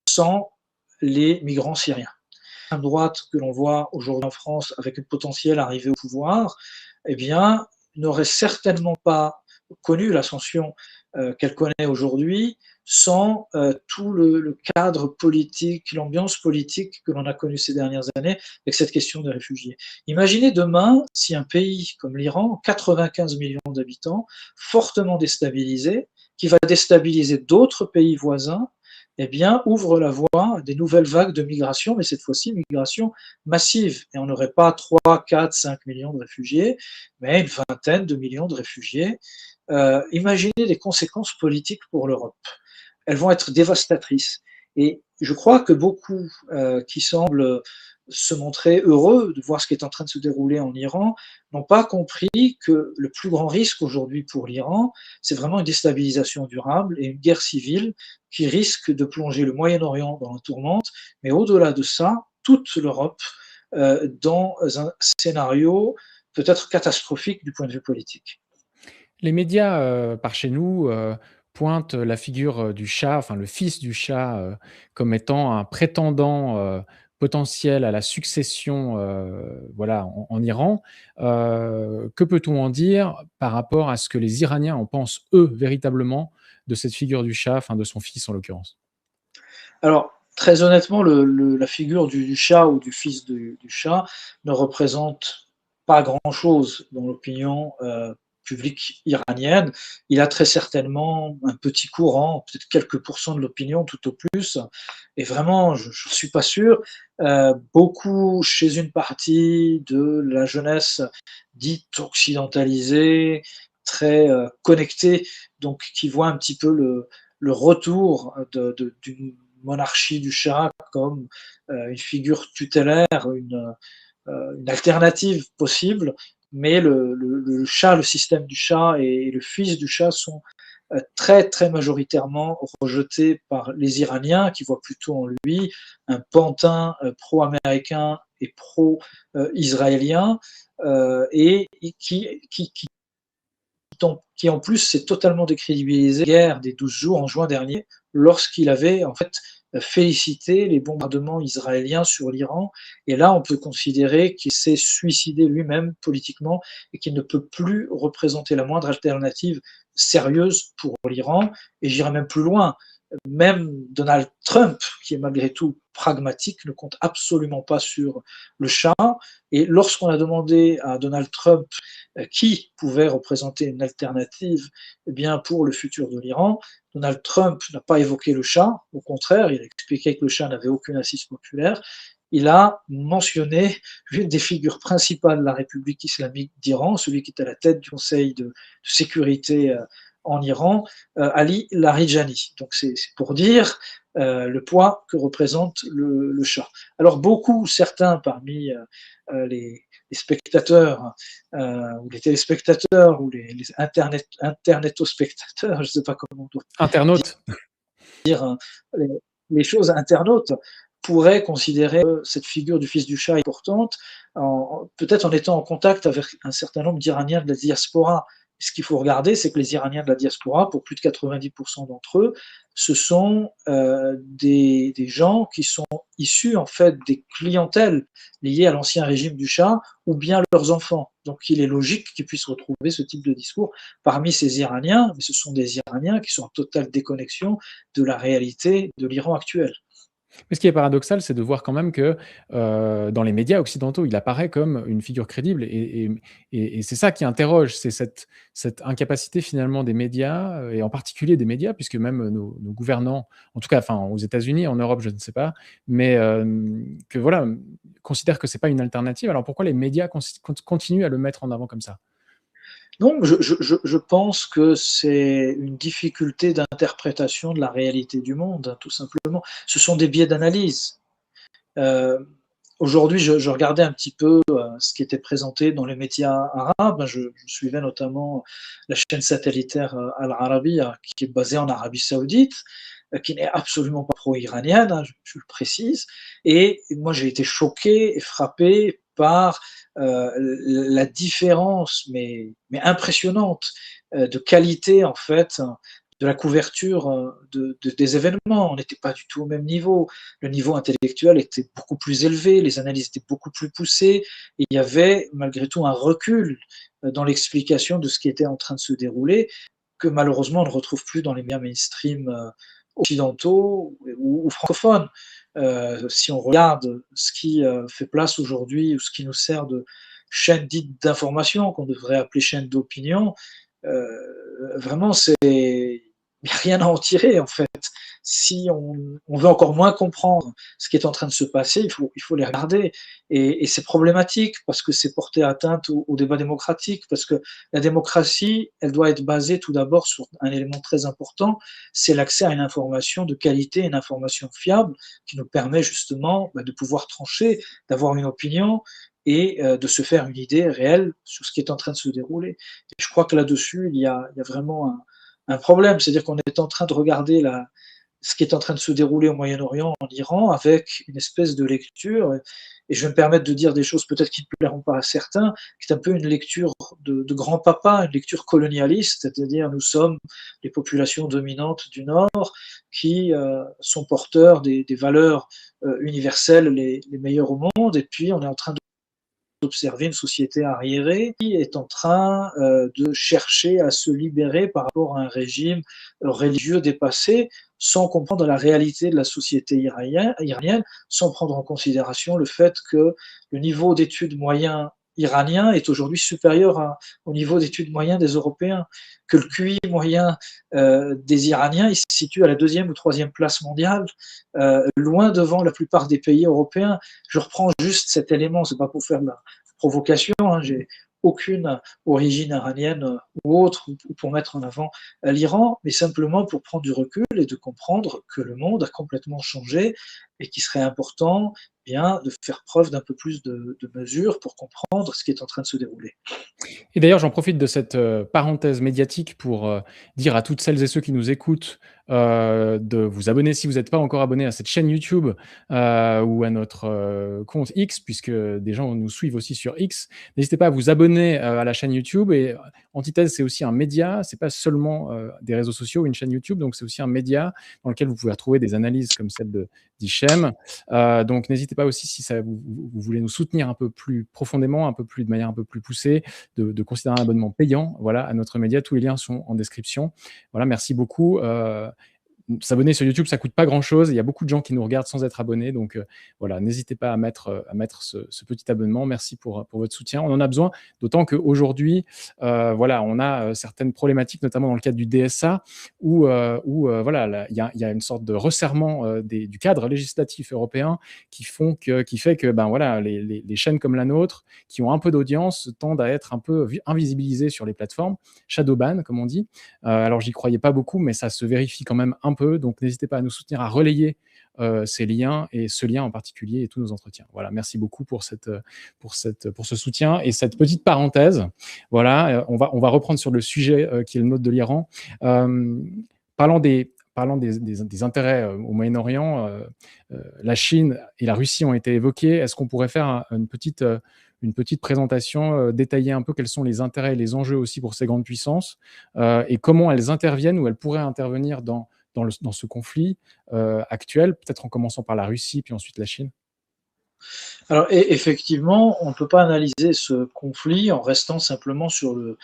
sans les migrants syriens. droite que l'on voit aujourd'hui en France avec une potentielle arrivée au pouvoir, eh bien, n'aurait certainement pas connu l'ascension qu'elle connaît aujourd'hui sans tout le cadre politique, l'ambiance politique que l'on a connue ces dernières années avec cette question des réfugiés. Imaginez demain si un pays comme l'Iran, 95 millions d'habitants, fortement déstabilisé, qui va déstabiliser d'autres pays voisins, eh bien, ouvre la voie à des nouvelles vagues de migration, mais cette fois-ci, migration massive. Et on n'aurait pas 3, 4, 5 millions de réfugiés, mais une vingtaine de millions de réfugiés. Imaginez les conséquences politiques pour l'Europe. Elles vont être dévastatrices. Et je crois que beaucoup qui semblent se montrer heureux de voir ce qui est en train de se dérouler en Iran n'ont pas compris que le plus grand risque aujourd'hui pour l'Iran, c'est vraiment une déstabilisation durable et une guerre civile qui risque de plonger le Moyen-Orient dans la tourmente, mais au-delà de ça, toute l'Europe dans un scénario peut-être catastrophique du point de vue politique. Les médias, par chez nous, pointent la figure, du Shah, enfin le fils du Shah, comme étant un prétendant, potentiel à la succession, voilà, en Iran. Que peut-on en dire par rapport à ce que les Iraniens en pensent, eux, véritablement, de cette figure du Shah, enfin de son fils en l'occurrence? Alors, très honnêtement, la figure du Shah ou du fils du Shah ne représente pas grand-chose dans l'opinion publique iranienne. Il a très certainement un petit courant, peut-être quelques pourcents de l'opinion tout au plus, et vraiment, je ne suis pas sûr. Beaucoup chez une partie de la jeunesse dite occidentalisée, très connectée, donc qui voit un petit peu le retour d'une monarchie du Shah comme une figure tutélaire, une alternative possible, mais le Shah, le système du Shah et le fils du Shah sont très très majoritairement rejetés par les Iraniens qui voient plutôt en lui un pantin pro-américain et pro-israélien et qui en plus s'est totalement décrédibilisé la guerre des 12 jours en juin dernier, lorsqu'il avait en fait félicité les bombardements israéliens sur l'Iran. Et là, on peut considérer qu'il s'est suicidé lui-même politiquement et qu'il ne peut plus représenter la moindre alternative sérieuse pour l'Iran. Et j'irai même plus loin. Même Donald Trump, qui est malgré tout pragmatique, ne compte absolument pas sur le Shah. Et lorsqu'on a demandé à Donald Trump qui pouvait représenter une alternative eh bien, pour le futur de l'Iran, Donald Trump n'a pas évoqué le Shah, au contraire, il a expliqué que le Shah n'avait aucune assise populaire. Il a mentionné l'une des figures principales de la République islamique d'Iran, celui qui est à la tête du Conseil de sécurité en Iran, Ali Larijani. Donc c'est pour dire le poids que représente le Shah. Alors beaucoup, certains parmi les spectateurs ou les téléspectateurs ou les interneto-spectateurs, je ne sais pas comment on doit Internautes. dire les choses internautes pourraient considérer cette figure du fils du Shah importante, peut-être en étant en contact avec un certain nombre d'Iraniens de la diaspora. Ce qu'il faut regarder, c'est que les Iraniens de la diaspora, pour plus de 90% d'entre eux, ce sont des gens qui sont issus en fait des clientèles liées à l'ancien régime du Shah ou bien leurs enfants. Donc il est logique qu'ils puissent retrouver ce type de discours parmi ces Iraniens, mais ce sont des Iraniens qui sont en totale déconnexion de la réalité de l'Iran actuel. Mais ce qui est paradoxal, c'est de voir quand même que, dans les médias occidentaux, il apparaît comme une figure crédible et c'est ça qui interroge, c'est cette incapacité finalement des médias, et en particulier des médias puisque même nos gouvernants, en tout cas, enfin aux États-Unis, en Europe, je ne sais pas, mais que voilà, considèrent que c'est pas une alternative. Alors pourquoi les médias continuent à le mettre en avant comme ça? Donc, je pense que c'est une difficulté d'interprétation de la réalité du monde, hein, tout simplement. Ce sont des biais d'analyse. Euh, Aujourd'hui, je regardais un petit peu ce qui était présenté dans les médias arabes. Je suivais notamment la chaîne satellitaire Al Arabiya, qui est basée en Arabie Saoudite, qui n'est absolument pas pro-iranienne, hein, je le précise. Et moi, j'ai été choqué et frappé par la différence, mais impressionnante, de qualité en fait de la couverture des événements. On n'était pas du tout au même niveau. Le niveau intellectuel était beaucoup plus élevé, les analyses étaient beaucoup plus poussées, et il y avait malgré tout un recul dans l'explication de ce qui était en train de se dérouler, que malheureusement on ne retrouve plus dans les médias mainstream occidentaux ou francophones. Si on regarde ce qui fait place aujourd'hui, ou ce qui nous sert de chaîne dite d'information, qu'on devrait appeler chaîne d'opinion, vraiment, il n'y a rien à en tirer, en fait. Si on veut encore moins comprendre ce qui est en train de se passer, il faut les regarder. Et c'est problématique parce que c'est porter atteinte au débat démocratique, parce que la démocratie, elle doit être basée tout d'abord sur un élément très important, c'est l'accès à une information de qualité, une information fiable, qui nous permet justement de pouvoir trancher, d'avoir une opinion et de se faire une idée réelle sur ce qui est en train de se dérouler. Et je crois que là-dessus, il y a vraiment un problème, c'est-à-dire qu'on est en train de regarder ce qui est en train de se dérouler au Moyen-Orient, en Iran, avec une espèce de lecture, et je vais me permettre de dire des choses peut-être qui ne plairont pas à certains, qui est un peu une lecture de grand-papa, une lecture colonialiste, c'est-à-dire nous sommes les populations dominantes du Nord qui sont porteurs des valeurs universelles les meilleures au monde, et puis on est en train d'observer une société arriérée qui est en train de chercher à se libérer par rapport à un régime religieux dépassé, sans comprendre la réalité de la société iranienne, sans prendre en considération le fait que le niveau d'études moyen iranien est aujourd'hui supérieur au niveau d'études moyen des Européens, que le QI moyen des Iraniens il se situe à la 2e ou 3e place mondiale, loin devant la plupart des pays européens. Je reprends juste cet élément, c'est pas pour faire de la provocation, hein, j'ai aucune origine iranienne ou autre, ou pour mettre en avant l'Iran, mais simplement pour prendre du recul et de comprendre que le monde a complètement changé et qu'il serait important bien de faire preuve d'un peu plus de mesure pour comprendre ce qui est en train de se dérouler. Et d'ailleurs, j'en profite de cette, parenthèse médiatique pour, dire à toutes celles et ceux qui nous écoutent, de vous abonner si vous n'êtes pas encore abonné à cette chaîne YouTube, ou à notre, compte X, puisque des gens nous suivent aussi sur X. N'hésitez pas à vous abonner, à la chaîne YouTube. Et Antithèse, c'est aussi un média, c'est pas seulement, des réseaux sociaux ou une chaîne YouTube, donc c'est aussi un média dans lequel vous pouvez retrouver des analyses comme celle d'Hichem. Donc n'hésitez pas aussi, si ça vous voulez nous soutenir un peu plus profondément, un peu plus de manière un peu plus poussée, de considérer un abonnement payant, voilà, à notre média. Tous les liens sont en description. Voilà, merci beaucoup. S'abonner sur YouTube, ça coûte pas grand-chose. Il y a beaucoup de gens qui nous regardent sans être abonnés, donc voilà, n'hésitez pas à mettre ce petit abonnement. Merci pour votre soutien. On en a besoin, d'autant qu'aujourd'hui, voilà, on a certaines problématiques, notamment dans le cadre du DSA, où voilà, il y a une sorte de resserrement du cadre législatif européen qui fait que ben voilà, les chaînes comme la nôtre, qui ont un peu d'audience, tendent à être un peu invisibilisées sur les plateformes, shadowban comme on dit. Alors j'y croyais pas beaucoup, mais ça se vérifie quand même un peu, donc n'hésitez pas à nous soutenir, à relayer ces liens, et ce lien en particulier, et tous nos entretiens. Voilà, merci beaucoup pour ce soutien et cette petite parenthèse. Voilà, on va reprendre sur le sujet qui est le nôtre de l'Iran. Parlant des intérêts au Moyen-Orient, la Chine et la Russie ont été évoqués. Est-ce qu'on pourrait faire une petite présentation, détailler un peu quels sont les intérêts et les enjeux aussi pour ces grandes puissances, et comment elles interviennent ou elles pourraient intervenir dans ce conflit actuel, peut-être en commençant par la Russie, puis ensuite la Chine? Alors, effectivement, on ne peut pas analyser ce conflit en restant simplement sur le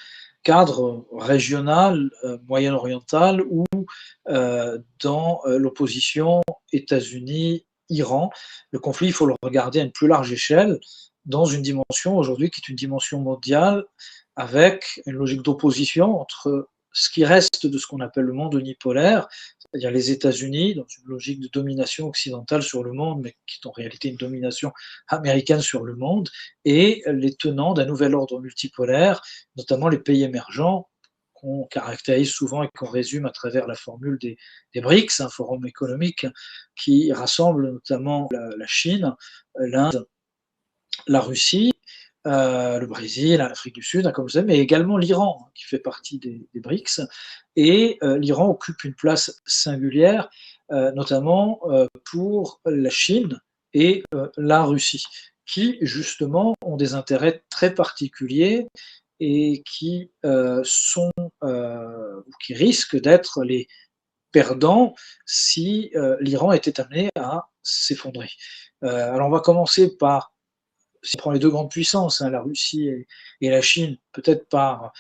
cadre régional, moyen-oriental, ou dans l'opposition États-Unis-Iran. Le conflit, il faut le regarder à une plus large échelle, dans une dimension aujourd'hui qui est une dimension mondiale, avec une logique d'opposition entre ce qui reste de ce qu'on appelle le monde unipolaire, c'est-à-dire les États-Unis, dans une logique de domination occidentale sur le monde, mais qui est en réalité une domination américaine sur le monde, et les tenants d'un nouvel ordre multipolaire, notamment les pays émergents, qu'on caractérise souvent et qu'on résume à travers la formule des BRICS, un forum économique qui rassemble notamment la Chine, l'Inde, la Russie, le Brésil, l'Afrique du Sud, comme vous savez, mais également l'Iran, qui fait partie des BRICS. Et l'Iran occupe une place singulière, notamment pour la Chine et la Russie, qui justement ont des intérêts très particuliers et qui qui risquent d'être les perdants si l'Iran était amené à s'effondrer. Alors on va commencer par, si on prend les deux grandes puissances, hein, la Russie et la Chine, peut-être par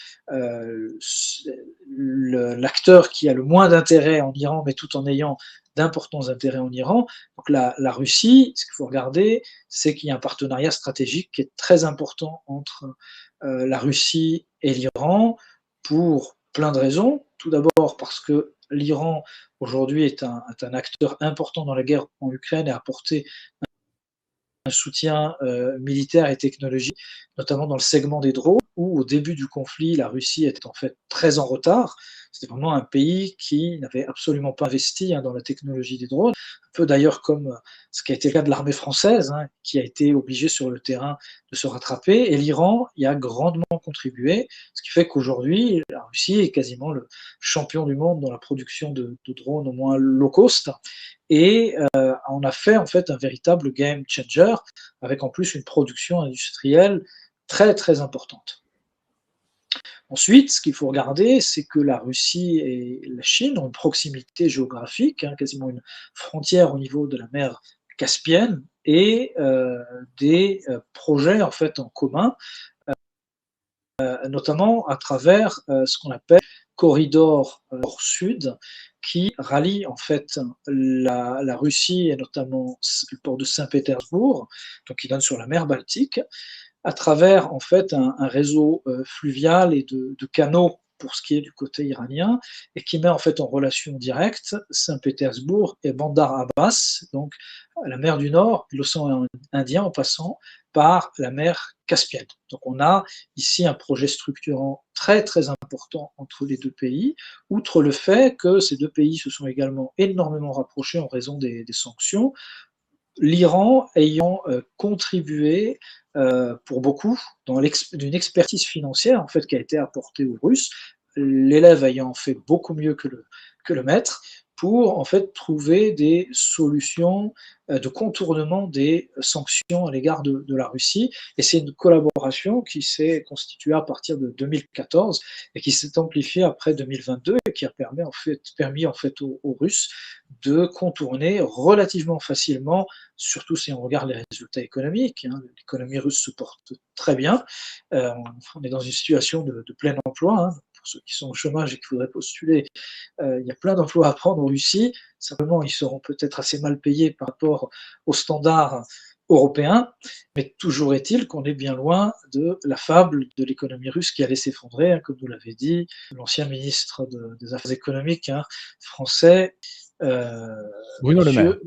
l'acteur qui a le moins d'intérêt en Iran, mais tout en ayant d'importants intérêts en Iran. Donc la Russie, ce qu'il faut regarder, c'est qu'il y a un partenariat stratégique qui est très important entre la Russie et l'Iran pour plein de raisons. Tout d'abord parce que l'Iran aujourd'hui est un acteur important dans la guerre en Ukraine et a apporté un soutien militaire et technologique, notamment dans le segment des drones, où au début du conflit, la Russie était en fait très en retard. C'était vraiment un pays qui n'avait absolument pas investi dans la technologie des drones, un peu d'ailleurs comme ce qui a été le cas de l'armée française, hein, qui a été obligée sur le terrain de se rattraper, et l'Iran y a grandement contribué, ce qui fait qu'aujourd'hui, la Russie est quasiment le champion du monde dans la production de drones au moins low cost, et on a fait en fait un véritable game changer, avec en plus une production industrielle très très importante. Ensuite, ce qu'il faut regarder, c'est que la Russie et la Chine ont une proximité géographique, hein, quasiment une frontière au niveau de la mer Caspienne, et des projets en fait en commun, notamment à travers ce qu'on appelle corridor nord-sud, qui rallie en fait la Russie et notamment le port de Saint-Pétersbourg, donc qui donne sur la mer Baltique, à travers en fait un réseau fluvial et de canaux pour ce qui est du côté iranien, et qui met en fait en relation directe Saint-Pétersbourg et Bandar Abbas, donc la mer du Nord et l'océan Indien, en passant par la mer Caspienne. Donc on a ici un projet structurant très très important entre les deux pays, outre le fait que ces deux pays se sont également énormément rapprochés en raison des sanctions, l'Iran ayant contribué pour beaucoup d'une expertise financière en fait qui a été apportée aux Russes, l'élève ayant fait beaucoup mieux que le maître, pour en fait trouver des solutions de contournement des sanctions à l'égard de la Russie. Et c'est une collaboration qui s'est constituée à partir de 2014 et qui s'est amplifiée après 2022 et qui a permis en fait aux Russes de contourner relativement facilement, surtout si on regarde les résultats économiques. Hein, l'économie russe se porte très bien. On est dans une situation de plein emploi. Hein, pour ceux qui sont au chômage et qui voudraient postuler, il y a plein d'emplois à prendre en Russie. Simplement, ils seront peut-être assez mal payés par rapport aux standards européens, mais toujours est-il qu'on est bien loin de la fable de l'économie russe qui allait s'effondrer, hein, comme vous l'avez dit, l'ancien ministre des Affaires économiques français, Bruno Le Maire. Monsieur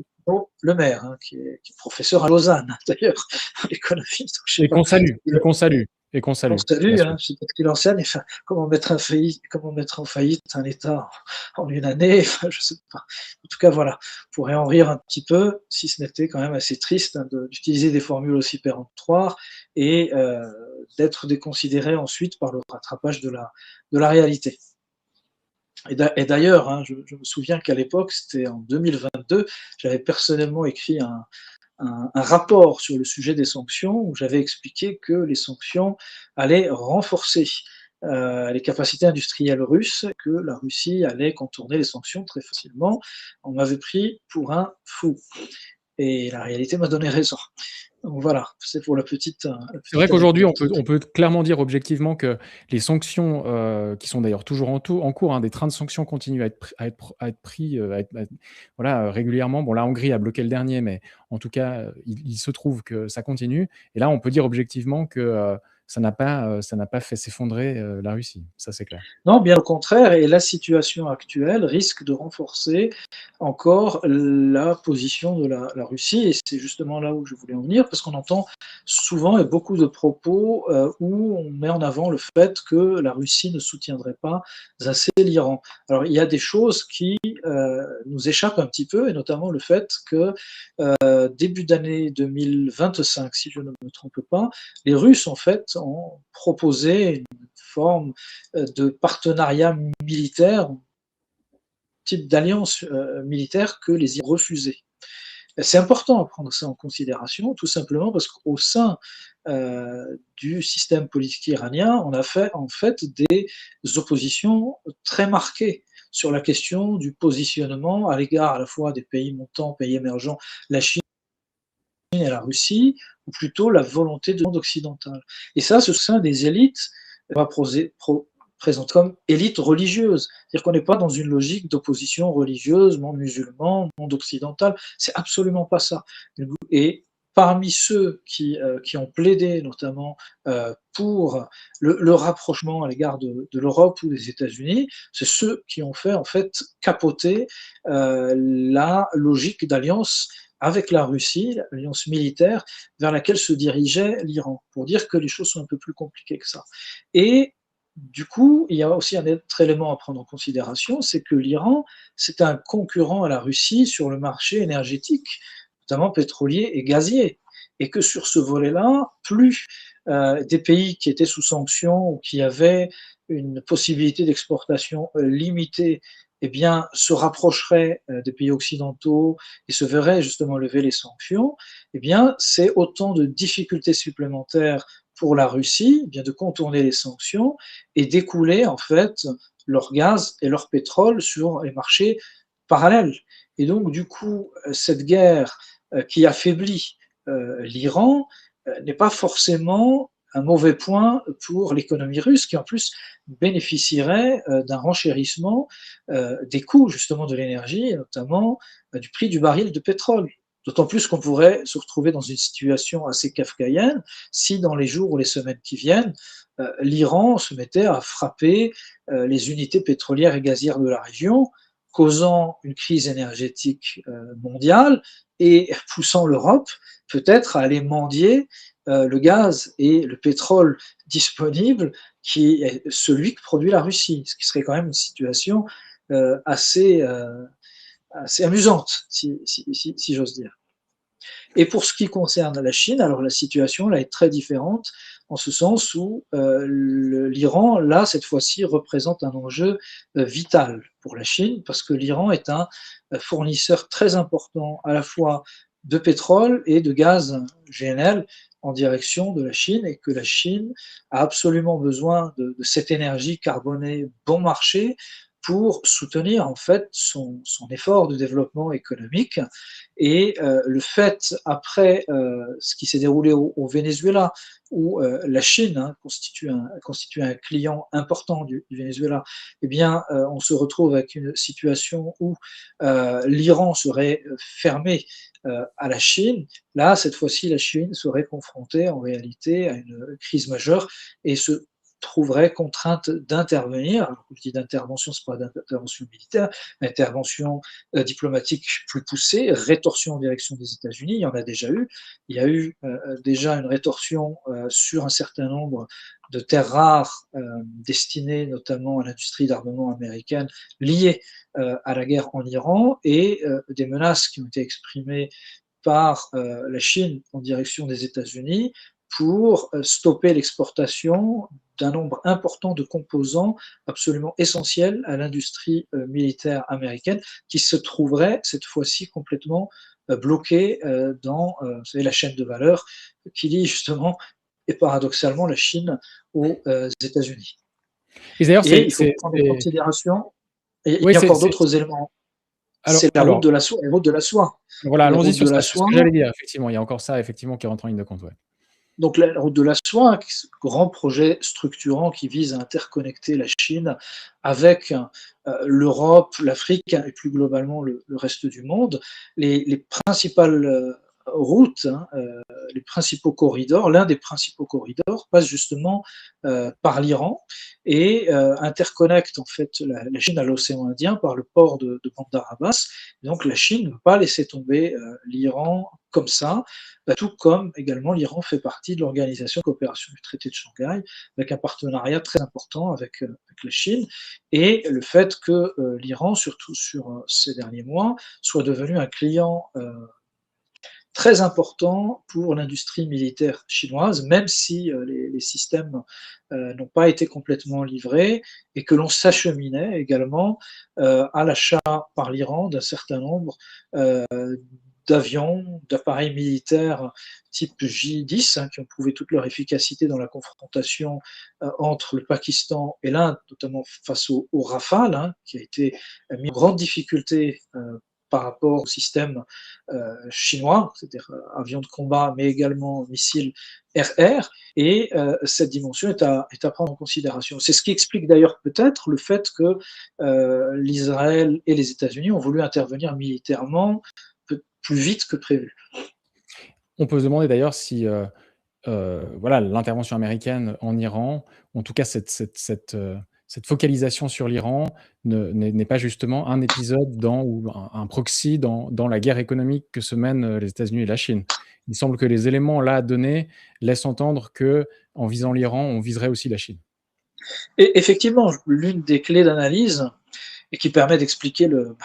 Le Maire, hein, qui est professeur à Lausanne, d'ailleurs, en économie. Donc, je sais Et pas. qu'on salue, et qu'on salue, et qu'on On salue. salue, hein, je sais pas ce qu'il enseigne, enfin, comment mettre en faillite un État en une année, enfin, je sais pas. En tout cas, voilà, on pourrait en rire un petit peu, si ce n'était quand même assez triste hein, d'utiliser des formules aussi péremptoires et d'être déconsidéré ensuite par le rattrapage de la réalité. Et d'ailleurs, hein, je me souviens qu'à l'époque, c'était en 2022, j'avais personnellement écrit un rapport sur le sujet des sanctions où j'avais expliqué que les sanctions allaient renforcer les capacités industrielles russes, que la Russie allait contourner les sanctions très facilement. On m'avait pris pour un fou. Et la réalité m'a donné raison. Donc voilà, c'est pour la petite. C'est vrai qu'aujourd'hui, on peut clairement dire objectivement que les sanctions, qui sont d'ailleurs toujours en cours, hein, des trains de sanctions continuent à être pris, voilà, régulièrement. Bon, la Hongrie a bloqué le dernier, mais en tout cas, il se trouve que ça continue. Et là, on peut dire objectivement que ça n'a pas fait s'effondrer la Russie. Ça, c'est clair. Non, bien au contraire, et la situation actuelle risque de renforcer encore la position de la Russie, et c'est justement là où je voulais en venir, parce qu'on entend souvent et beaucoup de propos où on met en avant le fait que la Russie ne soutiendrait pas assez l'Iran. Alors il y a des choses qui nous échappent un petit peu, et notamment le fait que début d'année 2025, si je ne me trompe pas, les Russes en fait ont proposé une forme de partenariat militaire, type d'alliance militaire que les Iraniens refusaient. C'est important à prendre ça en considération, tout simplement parce qu'au sein du système politique iranien, on a fait en fait des oppositions très marquées sur la question du positionnement à l'égard à la fois des pays montants, pays émergents, la Chine et la Russie, ou plutôt la volonté du monde occidental. Et ça, ce sein des élites va présente comme élite religieuse. C'est-à-dire qu'on n'est pas dans une logique d'opposition religieuse, monde musulman, monde occidental. C'est absolument pas ça. Et parmi ceux qui ont plaidé notamment pour le rapprochement à l'égard de l'Europe ou des États-Unis, c'est ceux qui ont fait en fait capoter la logique d'alliance avec la Russie, l'alliance militaire vers laquelle se dirigeait l'Iran, pour dire que les choses sont un peu plus compliquées que ça. Et du coup, il y a aussi un autre élément à prendre en considération, c'est que l'Iran, c'est un concurrent à la Russie sur le marché énergétique, notamment pétrolier et gazier. Et que sur ce volet-là, plus des pays qui étaient sous sanctions ou qui avaient une possibilité d'exportation limitée, eh bien, se rapprocheraient des pays occidentaux et se verraient justement lever les sanctions, eh bien, c'est autant de difficultés supplémentaires pour la Russie, eh bien de contourner les sanctions et d'écouler en fait leur gaz et leur pétrole sur les marchés parallèles. Et donc du coup, cette guerre qui affaiblit l'Iran n'est pas forcément un mauvais point pour l'économie russe, qui en plus bénéficierait d'un renchérissement des coûts justement de l'énergie, et notamment du prix du baril de pétrole. D'autant plus qu'on pourrait se retrouver dans une situation assez kafkaïenne si dans les jours ou les semaines qui viennent, l'Iran se mettait à frapper les unités pétrolières et gazières de la région, causant une crise énergétique mondiale et poussant l'Europe peut-être à aller mendier le gaz et le pétrole disponible qui est celui que produit la Russie, ce qui serait quand même une situation assez amusante, si j'ose dire. Et pour ce qui concerne la Chine, alors la situation là est très différente en ce sens où l'Iran, là, cette fois-ci, représente un enjeu vital pour la Chine, parce que l'Iran est un fournisseur très important à la fois de pétrole et de gaz GNL en direction de la Chine, et que la Chine a absolument besoin de cette énergie carbonée bon marché pour soutenir en fait son effort de développement économique. Et le fait, après ce qui s'est déroulé au Venezuela, où la Chine constitue un client important du Venezuela, eh bien, on se retrouve avec une situation où l'Iran serait fermé à la Chine. Là, cette fois-ci, la Chine serait confrontée en réalité à une crise majeure et se trouverait contrainte d'intervenir. Alors, quand je dis d'intervention, ce n'est pas d'intervention militaire, intervention diplomatique plus poussée, rétorsion en direction des États-Unis, il y en a déjà eu. Il y a eu déjà une rétorsion sur un certain nombre de terres rares destinées notamment à l'industrie d'armement américaine liée à la guerre en Iran, et des menaces qui ont été exprimées par la Chine en direction des États-Unis pour stopper l'exportation d'un nombre important de composants absolument essentiels à l'industrie militaire américaine, qui se trouverait cette fois-ci complètement bloquée dans vous savez, la chaîne de valeur qui lie justement et paradoxalement la Chine aux États-Unis. Et d'ailleurs, Et il faut prendre en considération, et il oui, y a encore d'autres éléments, c'est la route alors, de la soie, les routes de la soie. voilà, Les allons-y routes sur de la ça, c'est ce soie, que j'allais dire, effectivement. Il y a encore ça, effectivement, qui rentre en ligne de compte, ouais. donc la route de la soie, grand projet structurant qui vise à interconnecter la Chine avec l'Europe, l'Afrique et plus globalement le reste du monde. Les principales routes, les principaux corridors, l'un des principaux corridors passe justement par l'Iran et interconnecte en fait la Chine à l'océan Indien par le port de Bandar Abbas. Donc la Chine ne veut pas laisser tomber l'Iran comme ça, tout comme également l'Iran fait partie de l'Organisation de coopération du traité de Shanghai, avec un partenariat très important avec la Chine, et le fait que l'Iran, surtout sur ces derniers mois, soit devenu un client très important pour l'industrie militaire chinoise, même si les systèmes n'ont pas été complètement livrés, et que l'on s'acheminait également à l'achat par l'Iran d'un certain nombre d'avions, d'appareils militaires type J-10, qui ont prouvé toute leur efficacité dans la confrontation entre le Pakistan et l'Inde, notamment face au Rafale, qui a été mis en grande difficulté par rapport au système chinois, c'est-à-dire avions de combat, mais également missiles RR, et cette dimension est à prendre en considération. C'est ce qui explique d'ailleurs peut-être le fait que l'Israël et les États-Unis ont voulu intervenir militairement plus vite que prévu. On peut se demander d'ailleurs si, voilà, l'intervention américaine en Iran, en tout cas cette focalisation sur l'Iran n'est pas justement un épisode ou un proxy dans la guerre économique que se mènent les États-Unis et la Chine. Il semble que les éléments là donnés laissent entendre que, en visant l'Iran, on viserait aussi la Chine. Et effectivement, l'une des clés d'analyse et qui permet d'expliquer le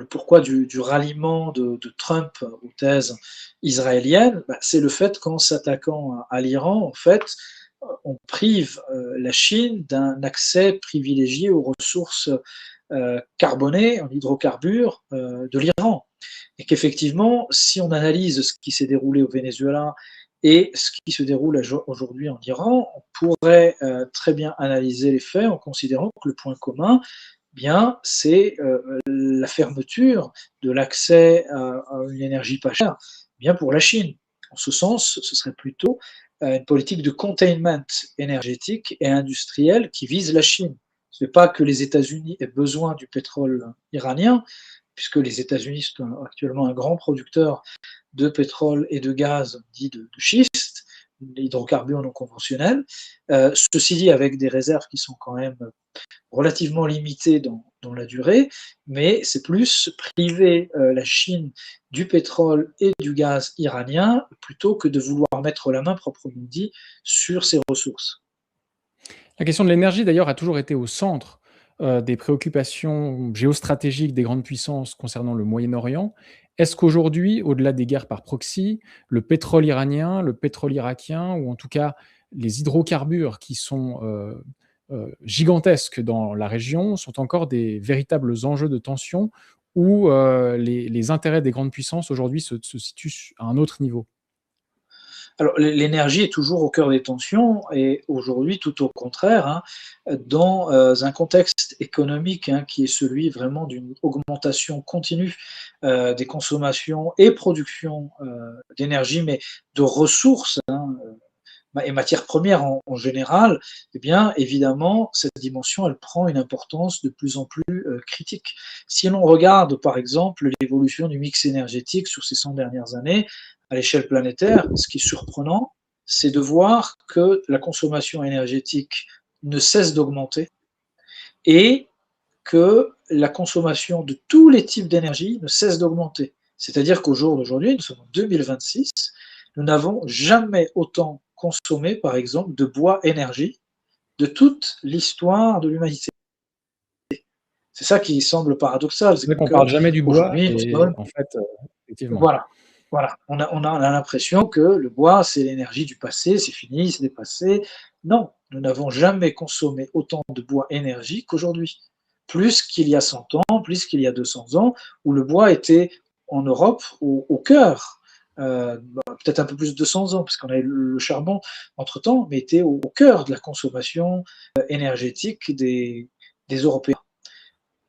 pourquoi du ralliement de Trump aux thèses israéliennes, c'est le fait qu'en s'attaquant à l'Iran, en fait, on prive la Chine d'un accès privilégié aux ressources carbonées, en hydrocarbures de l'Iran. Et qu'effectivement, si on analyse ce qui s'est déroulé au Venezuela et ce qui se déroule aujourd'hui en Iran, on pourrait très bien analyser les faits en considérant que le point commun, bien, c'est la fermeture de l'accès à une énergie pas chère, bien pour la Chine. En ce sens, ce serait plutôt une politique de containment énergétique et industriel qui vise la Chine. Ce n'est pas que les États-Unis aient besoin du pétrole iranien, puisque les États-Unis sont actuellement un grand producteur de pétrole et de gaz dit de schiste, hydrocarbures non conventionnels. Ceci dit, avec des réserves qui sont quand même relativement limitées dans la durée, mais c'est plus priver la Chine du pétrole et du gaz iranien plutôt que de vouloir mettre la main, proprement dit, sur ces ressources. La question de l'énergie, d'ailleurs, a toujours été au centre des préoccupations géostratégiques des grandes puissances concernant le Moyen-Orient. Est-ce qu'aujourd'hui, au-delà des guerres par proxy, le pétrole iranien, le pétrole irakien, ou en tout cas les hydrocarbures qui sont gigantesques dans la région, sont encore des véritables enjeux de tension où les intérêts des grandes puissances aujourd'hui se situent à un autre niveau? Alors, l'énergie est toujours au cœur des tensions et aujourd'hui, tout au contraire, dans un contexte économique qui est celui vraiment d'une augmentation continue des consommations et production d'énergie, mais de ressources et matières premières en général, eh bien, évidemment, cette dimension, elle prend une importance de plus en plus critique. Si l'on regarde, par exemple, l'évolution du mix énergétique sur ces 100 dernières années, à l'échelle planétaire, ce qui est surprenant, c'est de voir que la consommation énergétique ne cesse d'augmenter et que la consommation de tous les types d'énergie ne cesse d'augmenter. C'est-à-dire qu'au jour d'aujourd'hui, nous sommes en 2026, nous n'avons jamais autant consommé, par exemple, de bois énergie de toute l'histoire de l'humanité. C'est ça qui semble paradoxal. C'est vrai qu'on ne parle jamais du bois Aujourd'hui, et en fait, effectivement. voilà. Voilà, on a l'impression que le bois, c'est l'énergie du passé, c'est fini, c'est dépassé. Non, nous n'avons jamais consommé autant de bois énergie qu'aujourd'hui. Plus qu'il y a 100 ans, plus qu'il y a 200 ans, où le bois était en Europe au cœur, peut-être un peu plus de 200 ans, parce qu'on a eu le charbon entre-temps, mais était au cœur de la consommation énergétique des Européens.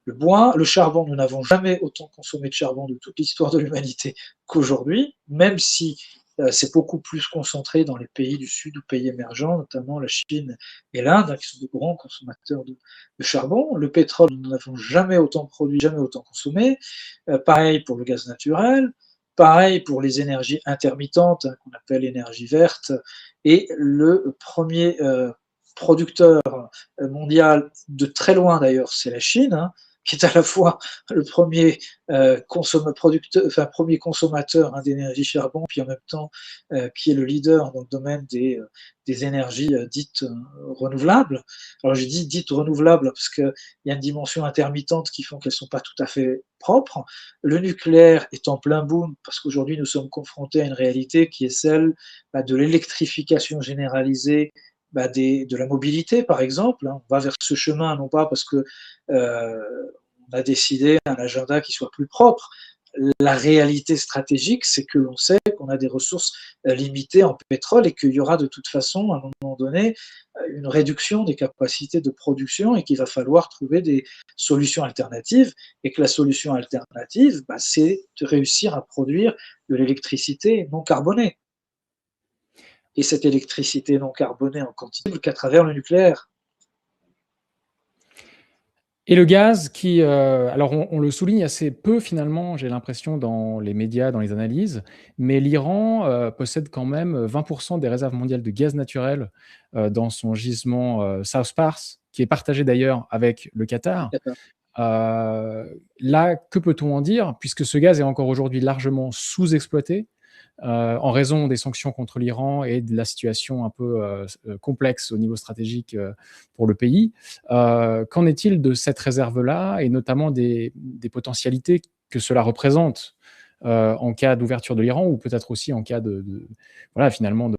Le bois, le charbon, nous n'avons jamais autant consommé de charbon de toute l'histoire de l'humanité qu'aujourd'hui, même si c'est beaucoup plus concentré dans les pays du Sud ou pays émergents, notamment la Chine et l'Inde, qui sont de grands consommateurs de charbon. Le pétrole, nous n'avons jamais autant produit, jamais autant consommé. Pareil pour le gaz naturel, pareil pour les énergies intermittentes, qu'on appelle énergie verte, et le premier producteur mondial, de très loin d'ailleurs, c'est la Chine, qui est à la fois le premier premier consommateur d'énergie charbon, puis en même temps qui est le leader dans le domaine des énergies dites renouvelables. Alors j'ai dit dites renouvelables parce qu'il y a une dimension intermittente qui font qu'elles ne sont pas tout à fait propres. Le nucléaire est en plein boom parce qu'aujourd'hui nous sommes confrontés à une réalité qui est celle de l'électrification généralisée de la mobilité, par exemple. On va vers ce chemin, non pas parce que on a décidé un agenda qui soit plus propre, la réalité stratégique, c'est que l'on sait qu'on a des ressources limitées en pétrole et qu'il y aura de toute façon, à un moment donné, une réduction des capacités de production et qu'il va falloir trouver des solutions alternatives et que la solution alternative, bah, c'est de réussir à produire de l'électricité non carbonée. Et cette électricité non carbonée en quantité qu'à travers le nucléaire. Et le gaz qui, alors on le souligne assez peu finalement, j'ai l'impression dans les médias, dans les analyses, mais l'Iran, possède quand même, 20 des réserves mondiales de gaz naturel, dans son gisement, South Pars, qui est partagé d'ailleurs avec le Qatar. Là, que peut-on en dire? Puisque ce gaz est encore aujourd'hui largement sous-exploité, en raison des sanctions contre l'Iran et de la situation un peu complexe au niveau stratégique pour le pays. Qu'en est-il de cette réserve-là et notamment des potentialités que cela représente en cas d'ouverture de l'Iran ou peut-être aussi en cas voilà, finalement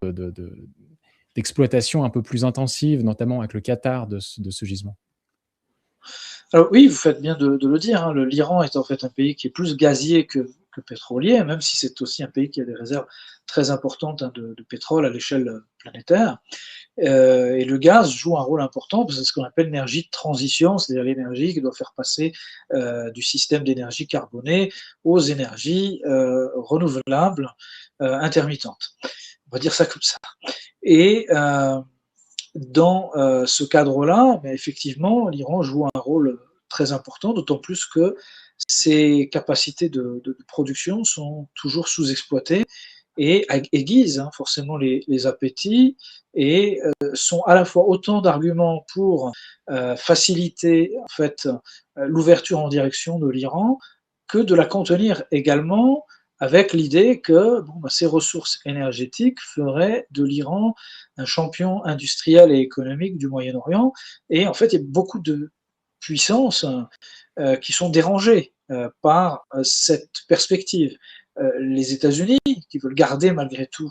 d'exploitation un peu plus intensive, notamment avec le Qatar de ce gisement? Alors oui, vous faites bien de le dire, hein, l'Iran est en fait un pays qui est plus gazier que pétrolier, même si c'est aussi un pays qui a des réserves très importantes, hein, de pétrole à l'échelle planétaire. Et le gaz joue un rôle important parce que c'est ce qu'on appelle l'énergie de transition, c'est-à-dire l'énergie qui doit faire passer du système d'énergie carbonée aux énergies renouvelables intermittentes. On va dire ça comme ça. Et dans ce cadre-là, mais effectivement, l'Iran joue un rôle très important, d'autant plus que ses capacités de production sont toujours sous-exploitées et aiguisent, hein, forcément les appétits et sont à la fois autant d'arguments pour faciliter en fait l'ouverture en direction de l'Iran que de la contenir également avec l'idée que bon, bah, ces ressources énergétiques feraient de l'Iran un champion industriel et économique du Moyen-Orient. Et en fait, il y a beaucoup de puissances qui sont dérangées par cette perspective. Les États-Unis, qui veulent garder malgré tout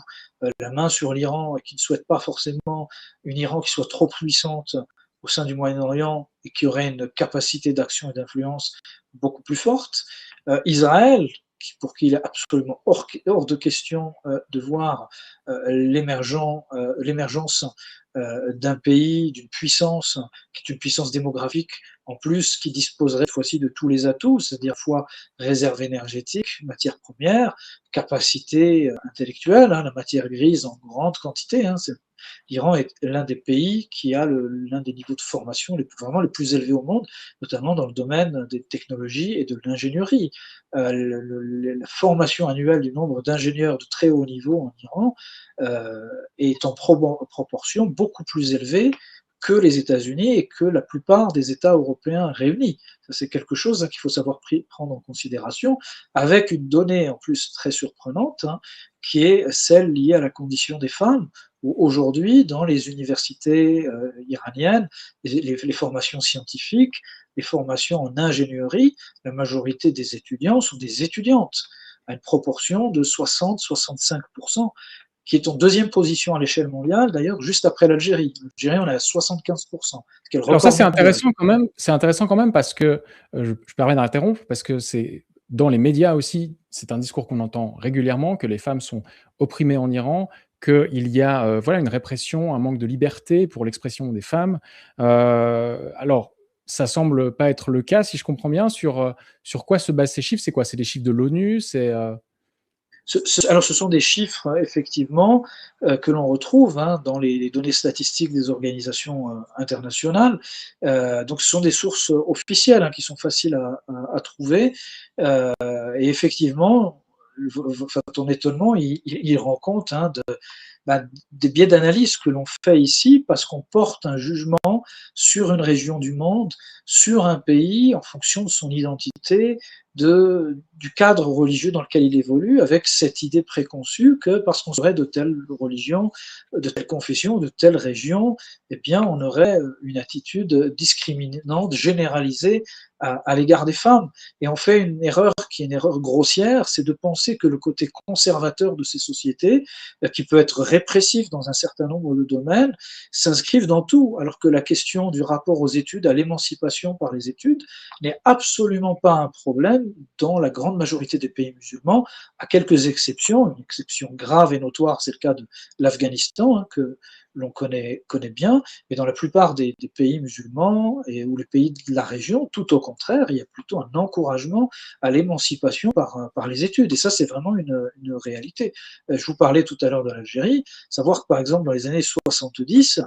la main sur l'Iran et qui ne souhaitent pas forcément une Iran qui soit trop puissante au sein du Moyen-Orient et qui aurait une capacité d'action et d'influence beaucoup plus forte. Israël, pour qui il est absolument hors de question de voir l'émergence d'un pays, d'une puissance, qui est une puissance démographique, en plus, qui disposerait cette fois-ci de tous les atouts, c'est-à-dire fois réserve énergétique, matières premières, capacité intellectuelle, hein, la matière grise en grande quantité. Hein, l'Iran est l'un des pays qui a l'un des niveaux de formation vraiment les plus élevés au monde, notamment dans le domaine des technologies et de l'ingénierie. La formation annuelle du nombre d'ingénieurs de très haut niveau en Iran est en proportion beaucoup plus élevée que les États-Unis et que la plupart des États européens réunis. Ça, c'est quelque chose qu'il faut savoir prendre en considération, avec une donnée en plus très surprenante, hein, qui est celle liée à la condition des femmes, où aujourd'hui, dans les universités iraniennes, les formations scientifiques, les formations en ingénierie, la majorité des étudiants sont des étudiantes, à une proportion de 60-65%, qui est en deuxième position à l'échelle mondiale, d'ailleurs, juste après l'Algérie. L'Algérie, on est à 75%. Alors ça, c'est intéressant quand même. C'est intéressant quand même parce que, je permets d'interrompre, parce que c'est dans les médias aussi, c'est un discours qu'on entend régulièrement, que les femmes sont opprimées en Iran, qu'il y a voilà, une répression, un manque de liberté pour l'expression des femmes. Alors, ça semble pas être le cas, si je comprends bien. Sur quoi se basent ces chiffres? C'est quoi? C'est des chiffres de l'ONU? Alors, ce sont des chiffres, effectivement, que l'on retrouve hein, dans les données statistiques des organisations internationales. Donc, ce sont des sources officielles hein, qui sont faciles à trouver. Et effectivement, ton étonnement, il rend compte hein, des biais d'analyse que l'on fait ici parce qu'on porte un jugement sur une région du monde, sur un pays en fonction de son identité, du cadre religieux dans lequel il évolue, avec cette idée préconçue que parce qu'on serait de telle religion, de telle confession, de telle région, eh bien on aurait une attitude discriminante, généralisée à l'égard des femmes. Et on fait une erreur qui est une erreur grossière, c'est de penser que le côté conservateur de ces sociétés, qui peut être répressifs dans un certain nombre de domaines s'inscrivent dans tout, alors que la question du rapport aux études, à l'émancipation par les études, n'est absolument pas un problème dans la grande majorité des pays musulmans, à quelques exceptions. Une exception grave et notoire, c'est le cas de l'Afghanistan, hein, que l'on connaît bien, mais dans la plupart des pays musulmans ou les pays de la région, tout au contraire, il y a plutôt un encouragement à l'émancipation par les études. Et ça, c'est vraiment une réalité. Je vous parlais tout à l'heure de l'Algérie, savoir que par exemple dans les années 70,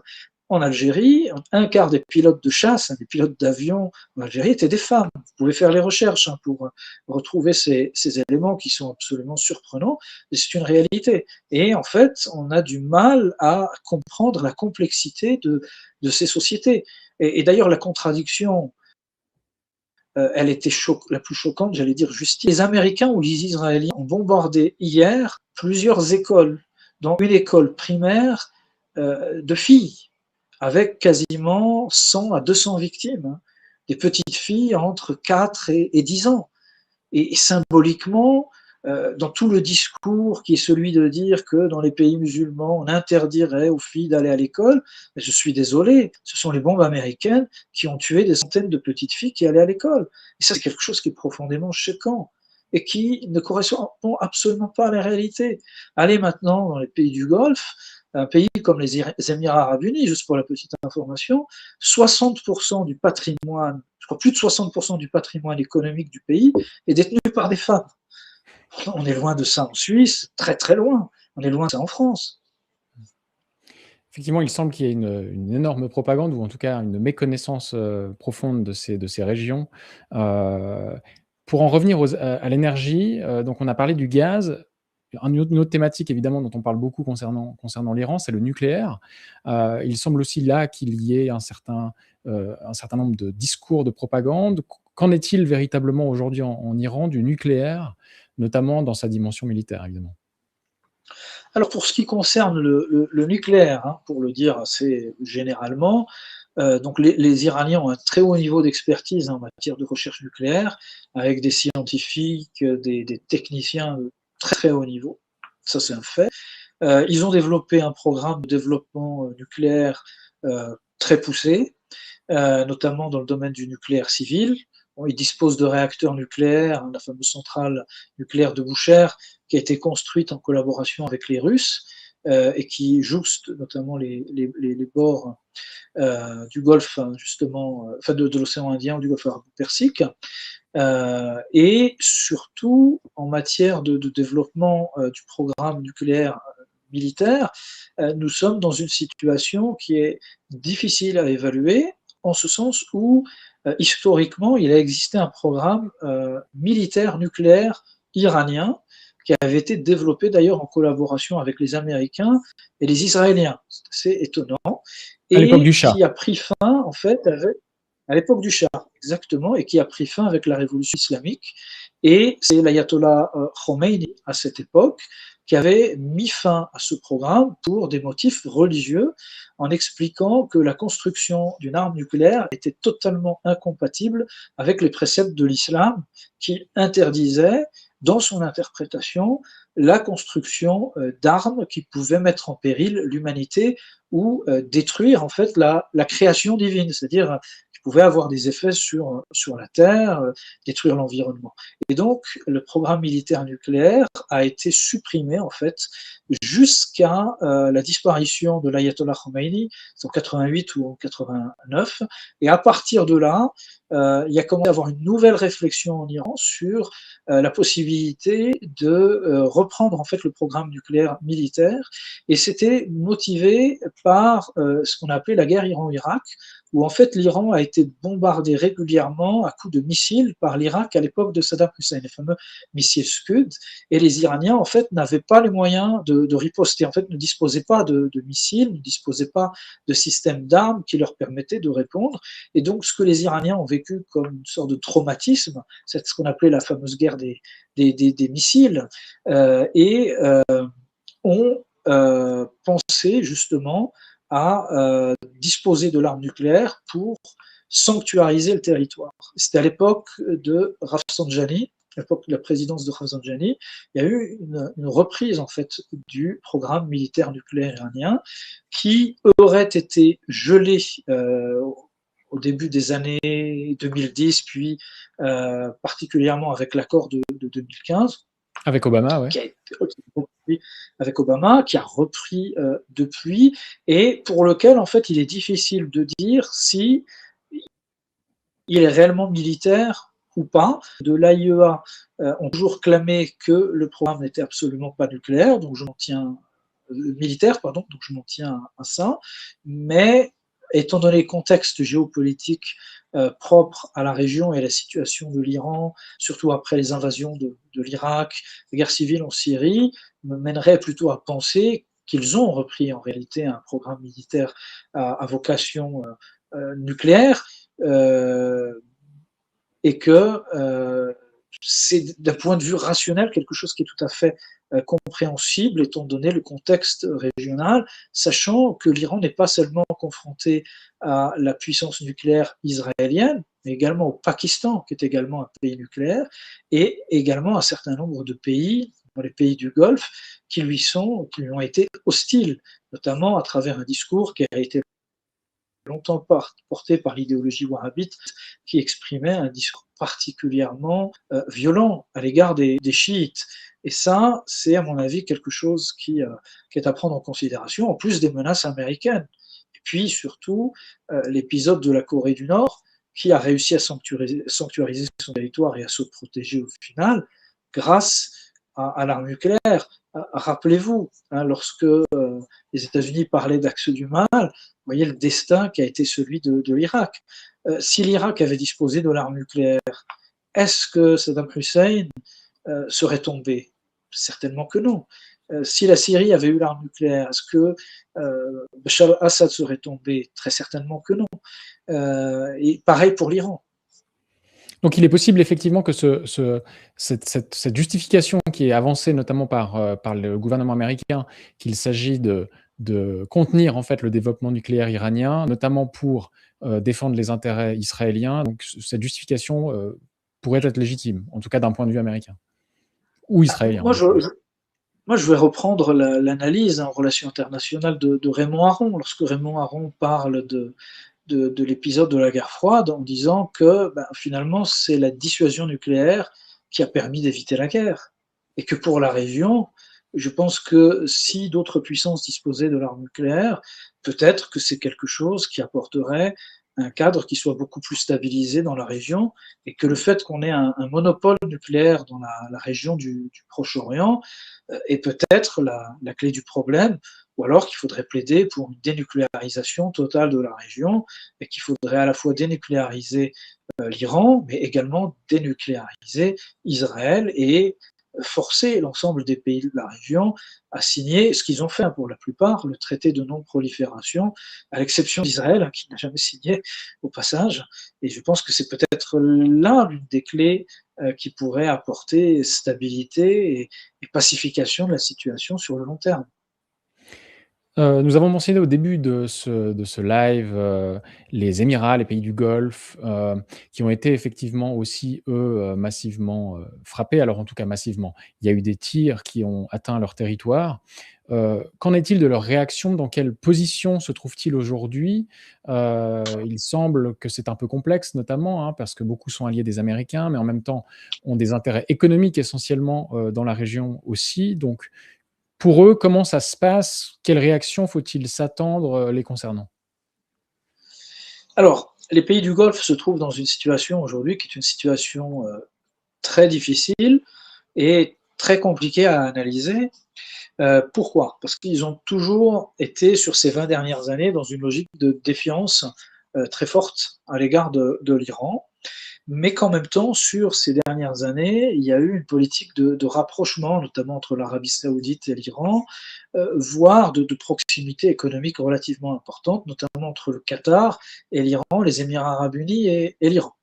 en Algérie, un quart des pilotes de chasse, des pilotes d'avion en Algérie étaient des femmes. Vous pouvez faire les recherches pour retrouver ces éléments qui sont absolument surprenants, mais c'est une réalité. Et en fait, on a du mal à comprendre la complexité de ces sociétés. Et d'ailleurs, la contradiction, elle était la plus choquante, j'allais dire justice. Les Américains ou les Israéliens ont bombardé hier plusieurs écoles, dont une école primaire de filles, avec quasiment 100 à 200 victimes, hein, des petites filles entre 4 et 10 ans. Et symboliquement, dans tout le discours qui est celui de dire que dans les pays musulmans, on interdirait aux filles d'aller à l'école, je suis désolé, ce sont les bombes américaines qui ont tué des centaines de petites filles qui allaient à l'école. Et ça, c'est quelque chose qui est profondément choquant et qui ne correspond absolument pas à la réalité. Allez maintenant dans les pays du Golfe, un pays comme les Émirats arabes unis, juste pour la petite information, 60% du patrimoine, je crois plus de 60% du patrimoine économique du pays est détenu par des femmes. On est loin de ça en Suisse, très très loin. On est loin de ça en France. Effectivement, il semble qu'il y ait une énorme propagande ou en tout cas une méconnaissance, profonde de ces régions. Heu, pour en revenir à l'énergie, donc on a parlé du gaz. Une autre thématique évidemment dont on parle beaucoup concernant l'Iran, c'est le nucléaire. Il semble aussi là qu'il y ait un certain nombre de discours de propagande. Qu'en est-il véritablement aujourd'hui en Iran du nucléaire, notamment dans sa dimension militaire évidemment? Alors pour ce qui concerne le nucléaire, hein, pour le dire assez généralement, donc les Iraniens ont un très haut niveau d'expertise en matière de recherche nucléaire, avec des scientifiques, des techniciens de très très haut niveau. Ça c'est un fait. Ils ont développé un programme de développement nucléaire très poussé, notamment dans le domaine du nucléaire civil. Bon, ils disposent de réacteurs nucléaires, hein, la fameuse centrale nucléaire de Boucher, qui a été construite en collaboration avec les Russes et qui jouxte notamment les bords du Golfe, hein, justement, enfin de l'océan Indien ou du Golfe Persique. Et surtout, en matière de développement du programme nucléaire militaire, nous sommes dans une situation qui est difficile à évaluer, en ce sens où, historiquement, il a existé un programme militaire nucléaire iranien qui avait été développé d'ailleurs en collaboration avec les Américains et les Israéliens. C'est assez étonnant. À l'époque du Et Shah. qui a pris fin, en fait, à l'époque du Shah, exactement, et qui a pris fin avec la révolution islamique. Et c'est l'ayatollah Khomeini, à cette époque, qui avait mis fin à ce programme pour des motifs religieux, en expliquant que la construction d'une arme nucléaire était totalement incompatible avec les préceptes de l'islam, qui interdisaient, dans son interprétation, la construction d'armes qui pouvaient mettre en péril l'humanité ou détruire en fait la création divine, c'est-à-dire qui pouvait avoir des effets sur la Terre, détruire l'environnement. Et donc, le programme militaire nucléaire a été supprimé, en fait, jusqu'à la disparition de l'ayatollah Khomeini, en 88 ou en 89. Et à partir de là, il y a commencé à avoir une nouvelle réflexion en Iran sur la possibilité de reprendre en fait le programme nucléaire militaire, et c'était motivé par ce qu'on appelait la guerre Iran-Irak, où en fait l'Iran a été bombardé régulièrement à coups de missiles par l'Irak à l'époque de Saddam Hussein, les fameux missiles Scud, et les Iraniens en fait n'avaient pas les moyens de riposter, en fait ne disposaient pas de missiles, ne disposaient pas de systèmes d'armes qui leur permettaient de répondre, et donc ce que les Iraniens ont vécu comme une sorte de traumatisme, c'est ce qu'on appelait la fameuse guerre des missiles, et ont pensé justement à disposer de l'arme nucléaire pour sanctuariser le territoire. C'était à l'époque de Rafsanjani, à l'époque de la présidence de Rafsanjani, il y a eu une reprise en fait du programme militaire nucléaire iranien qui aurait été gelé au début des années 2010, puis particulièrement avec l'accord de 2015. Avec Obama, ouais. Qui a été repris avec Obama, qui a repris depuis, et pour lequel, en fait, il est difficile de dire si il est réellement militaire ou pas. De l'AIEA ont toujours clamé que le programme n'était absolument pas nucléaire, donc je m'en tiens militaire, pardon, donc je m'en tiens à ça. Mais étant donné le contexte géopolitique propre à la région et à la situation de l'Iran, surtout après les invasions de l'Irak, la guerre civile en Syrie, me mènerait plutôt à penser qu'ils ont repris en réalité un programme militaire à vocation nucléaire, et que c'est d'un point de vue rationnel quelque chose qui est tout à fait compréhensible étant donné le contexte régional, sachant que l'Iran n'est pas seulement confronté à la puissance nucléaire israélienne, mais également au Pakistan, qui est également un pays nucléaire, et également un certain nombre de pays, les pays du Golfe, qui lui ont été hostiles, notamment à travers un discours qui a été longtemps porté par l'idéologie wahhabite, qui exprimait un discours particulièrement violent à l'égard des chiites. Et ça, c'est à mon avis quelque chose qui est à prendre en considération, en plus des menaces américaines. Et puis surtout, l'épisode de la Corée du Nord, qui a réussi à sanctuariser son territoire et à se protéger au final, grâce à l'arme nucléaire. Rappelez-vous, lorsque les États-Unis parlaient d'axe du mal, vous voyez le destin qui a été celui de l'Irak. Si l'Irak avait disposé de l'arme nucléaire, est-ce que Saddam Hussein serait tombé? Certainement que non. Si la Syrie avait eu l'arme nucléaire, est-ce que Bachar al-Assad serait tombé? Très certainement que non. Et pareil pour l'Iran. Donc il est possible effectivement que cette justification qui est avancée notamment par le gouvernement américain, qu'il s'agit de contenir en fait le développement nucléaire iranien, notamment pour défendre les intérêts israéliens. Donc cette justification pourrait être légitime, en tout cas d'un point de vue américain ou israélien. Moi, je vais reprendre l'analyse en relations internationales de Raymond Aron. Lorsque Raymond Aron parle de l'épisode de la guerre froide en disant que finalement c'est la dissuasion nucléaire qui a permis d'éviter la guerre. Et que pour la région, je pense que si d'autres puissances disposaient de l'arme nucléaire, peut-être que c'est quelque chose qui apporterait un cadre qui soit beaucoup plus stabilisé dans la région et que le fait qu'on ait un monopole nucléaire dans la région du Proche-Orient est peut-être la clé du problème, ou alors qu'il faudrait plaider pour une dénucléarisation totale de la région et qu'il faudrait à la fois dénucléariser l'Iran, mais également dénucléariser Israël et forcer l'ensemble des pays de la région à signer ce qu'ils ont fait pour la plupart, le traité de non-prolifération, à l'exception d'Israël, qui n'a jamais signé au passage. Et je pense que c'est peut-être là l'une des clés qui pourrait apporter stabilité et pacification de la situation sur le long terme. Nous avons mentionné au début de ce live, les Émirats, les pays du Golfe, qui ont été effectivement aussi, eux, massivement, frappés. Alors, en tout cas massivement. Il y a eu des tirs qui ont atteint leur territoire. Qu'en est-il de leur réaction? Dans quelle position se trouvent-ils aujourd'hui? Il semble que c'est un peu complexe notamment, parce que beaucoup sont alliés des Américains, mais en même temps ont des intérêts économiques essentiellement, dans la région aussi. Donc pour eux, comment ça se passe? Quelle réaction faut-il s'attendre, les concernant? Alors, les pays du Golfe se trouvent dans une situation aujourd'hui qui est une situation très difficile et très compliquée à analyser. Pourquoi? Parce qu'ils ont toujours été, sur ces 20 dernières années, dans une logique de défiance très forte à l'égard de l'Iran, mais qu'en même temps, sur ces dernières années, il y a eu une politique de rapprochement, notamment entre l'Arabie saoudite et l'Iran, voire de proximité économique relativement importante, notamment entre le Qatar et l'Iran, les Émirats arabes unis et l'Iran.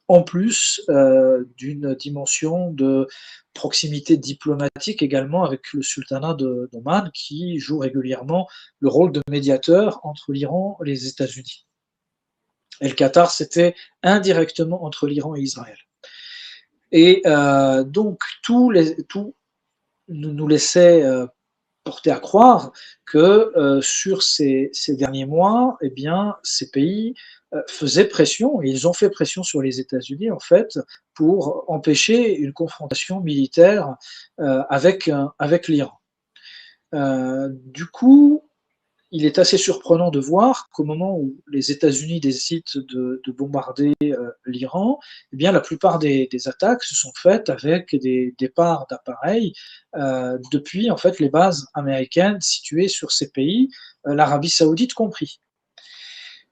En plus d'une dimension de proximité diplomatique également avec le sultanat d'Oman, qui joue régulièrement le rôle de médiateur entre l'Iran et les États-Unis. Et le Qatar, c'était indirectement entre l'Iran et Israël. Et donc, tout nous laissait porter à croire que sur ces derniers mois, eh bien, ces pays faisaient pression, et ils ont fait pression sur les États-Unis, en fait, pour empêcher une confrontation militaire avec l'Iran. Du coup, il est assez surprenant de voir qu'au moment où les États-Unis décident de bombarder l'Iran, eh bien, la plupart des attaques se sont faites avec des départs d'appareils depuis en fait les bases américaines situées sur ces pays, l'Arabie Saoudite compris.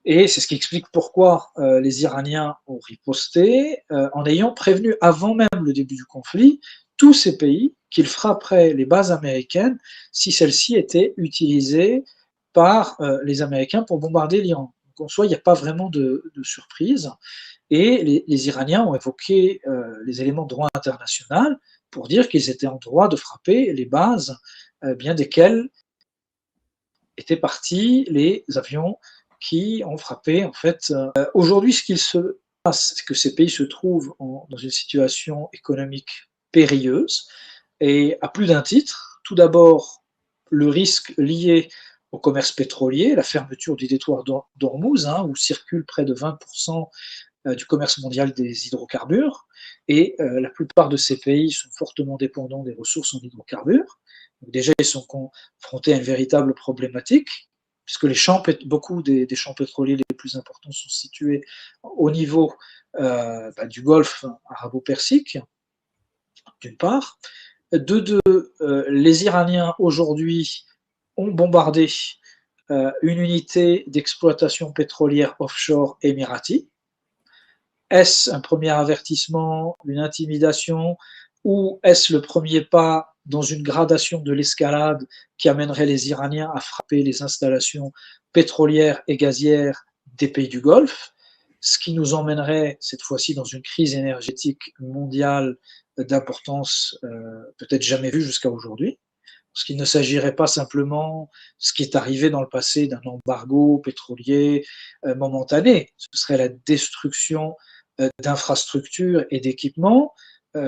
Et c'est ce qui explique pourquoi les Iraniens ont riposté en ayant prévenu avant même le début du conflit tous ces pays qu'ils frapperaient les bases américaines si celles-ci étaient utilisées par les Américains pour bombarder l'Iran. Donc en soi, il n'y a pas vraiment de surprise. Et les Iraniens ont évoqué les éléments de droit international pour dire qu'ils étaient en droit de frapper les bases bien desquelles étaient partis les avions qui ont frappé en fait. Aujourd'hui, ce qu'il se passe, c'est que ces pays se trouvent dans une situation économique périlleuse et à plus d'un titre. Tout d'abord, le risque lié au commerce pétrolier, la fermeture du détroit d'Ormuz, où circule près de 20% du commerce mondial des hydrocarbures, et la plupart de ces pays sont fortement dépendants des ressources en hydrocarbures. Donc déjà, ils sont confrontés à une véritable problématique, puisque beaucoup des champs pétroliers les plus importants sont situés au niveau du Golfe arabo-persique, d'une part. De deux, les Iraniens aujourd'hui ont bombardé une unité d'exploitation pétrolière offshore émirati. Est-ce un premier avertissement, une intimidation, ou est-ce le premier pas dans une gradation de l'escalade qui amènerait les Iraniens à frapper les installations pétrolières et gazières des pays du Golfe, ce qui nous emmènerait cette fois-ci dans une crise énergétique mondiale d'importance peut-être jamais vue jusqu'à aujourd'hui, parce qu'il ne s'agirait pas simplement, ce qui est arrivé dans le passé, d'un embargo pétrolier momentané, ce serait la destruction d'infrastructures et d'équipements